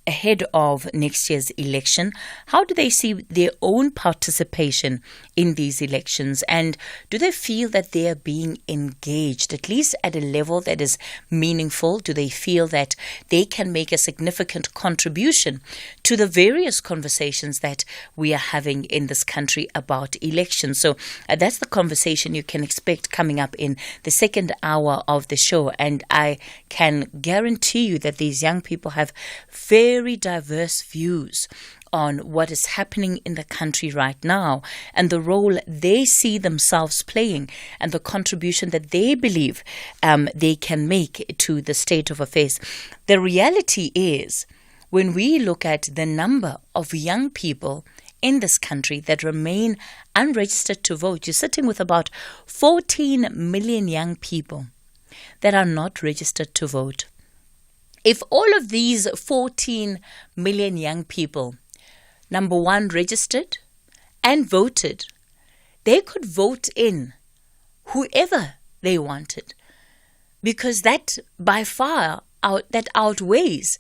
ahead of next year's election. How do they see their own participation in these elections? And do they feel that they are being engaged, at least at a level that is meaningful? Do they feel that they can make a significant contribution to the various conversations that we are having in this country about elections? So that's the conversation you can expect coming up in the second hour of the show. And I can guarantee you that these young people have very diverse views on what is happening in the country right now and the role they see themselves playing and the contribution that they believe they can make to the state of affairs. The reality is, when we look at the number of young people in this country that remain unregistered to vote, you're sitting with about 14 million young people that are not registered to vote. If all of these 14 million young people, number one, registered and voted, they could vote in whoever they wanted, because that by far that outweighs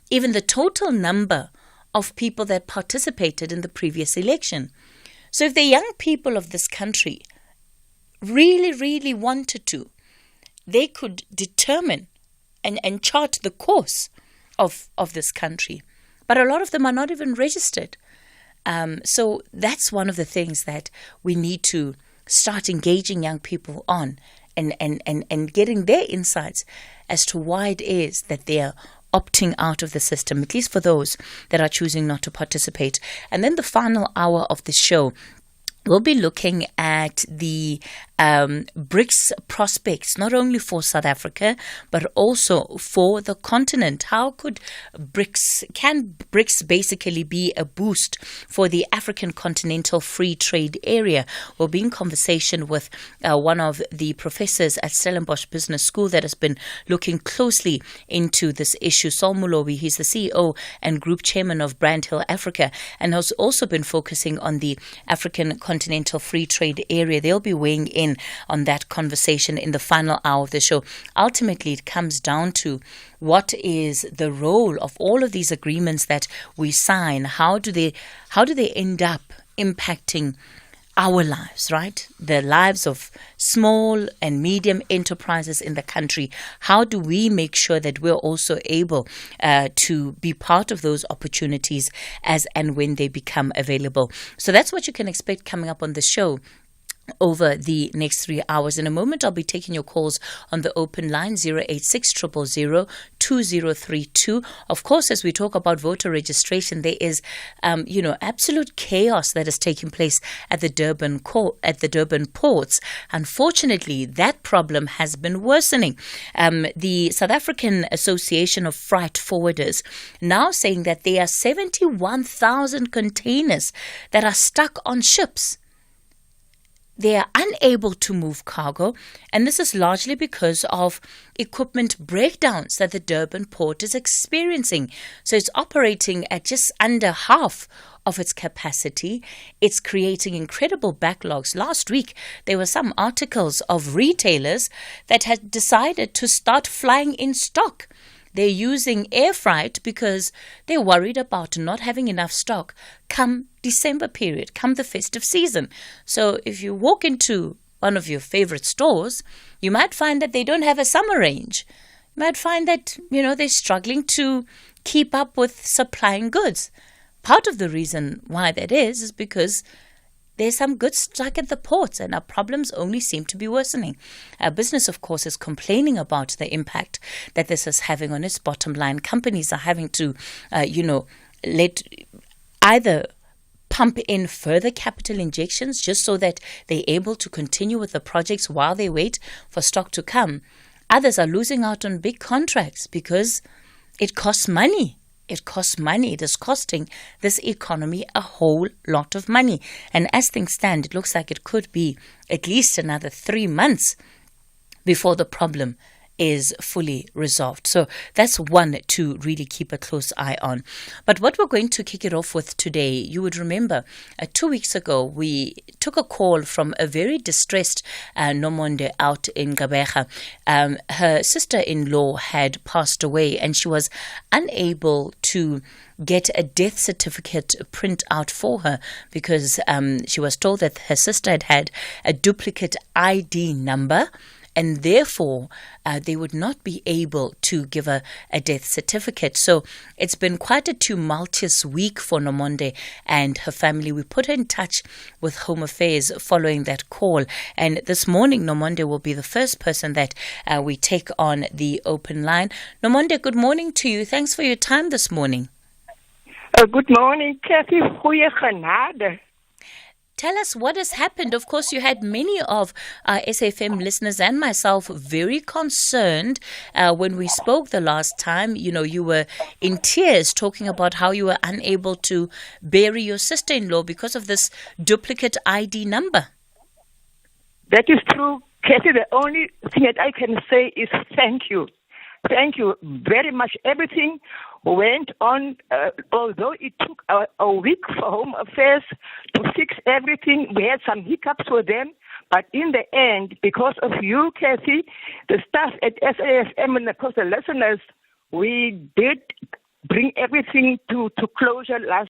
even the total number of people that participated in the previous election. So if the young people of this country really, really wanted to, they could determine and chart the course of this country. But a lot of them are not even registered. So that's one of the things that we need to start engaging young people on and getting their insights as to why it is that they are opting out of the system, at least for those that are choosing not to participate. And then the final hour of the show, we'll be looking at the BRICS prospects, not only for South Africa, but also for the continent. How can BRICS basically be a boost for the African continental free trade area? We'll be in conversation with one of the professors at Stellenbosch Business School that has been looking closely into this issue, Saul Mulobi. He's the CEO and Group Chairman of Brand Hill Africa, and has also been focusing on the African continental free trade area. They'll be weighing in on that conversation in the final hour of the show. Ultimately, it comes down to what is the role of all of these agreements that we sign. How do they end up impacting our lives, right? The lives of small and medium enterprises in the country. How do we make sure that we're also able to be part of those opportunities as and when they become available? So that's what you can expect coming up on the show over the next 3 hours. In a moment, I'll be taking your calls on the open line 086 000 2032. Of course, as we talk about voter registration, there is, absolute chaos that is taking place at the Durban ports. Unfortunately, that problem has been worsening. The South African Association of Freight Forwarders now saying that there are 71,000 containers that are stuck on ships. They are unable to move cargo, and this is largely because of equipment breakdowns that the Durban port is experiencing. So it's operating at just under half of its capacity. It's creating incredible backlogs. Last week, there were some articles of retailers that had decided to start flying in stock. They're using air freight because they're worried about not having enough stock come December period, come the festive season. So if you walk into one of your favorite stores, you might find that they don't have a summer range. You might find that, they're struggling to keep up with supplying goods. Part of the reason why that is because there's some goods stuck at the ports, and our problems only seem to be worsening. Our business, of course, is complaining about the impact that this is having on its bottom line. Companies are having to, let either pump in further capital injections just so that they're able to continue with the projects while they wait for stock to come. Others are losing out on big contracts because it costs money. It costs money. It is costing this economy a whole lot of money. And as things stand, it looks like it could be at least another 3 months before the problem is fully resolved. So that's one to really keep a close eye on. But what we're going to kick it off with today, you would remember 2 weeks ago, we took a call from a very distressed Nomonde out in Gqeberha. Her sister-in-law had passed away and she was unable to get a death certificate print out for her because she was told that her sister had had a duplicate ID number, and therefore they would not be able to give her a death certificate. So it's been quite a tumultuous week for Nomonde and her family. We put her in touch with Home Affairs following that call. And this morning, Nomonde will be the first person that we take on the open line. Nomonde, good morning to you. Thanks for your time this morning. Good morning, Kathy. Goeie genade. Tell us what has happened. Of course, you had many of our SAfm listeners and myself very concerned when we spoke the last time. You know, you were in tears talking about how you were unable to bury your sister-in-law because of this duplicate ID number. That is true, Kathy. The only thing that I can say is thank you. Thank you very much. Everything went on, although it took a week for Home Affairs to fix everything. We had some hiccups with them, but in the end, because of you, Kathy, the staff at SAfm and of course the listeners, we did bring everything to closure last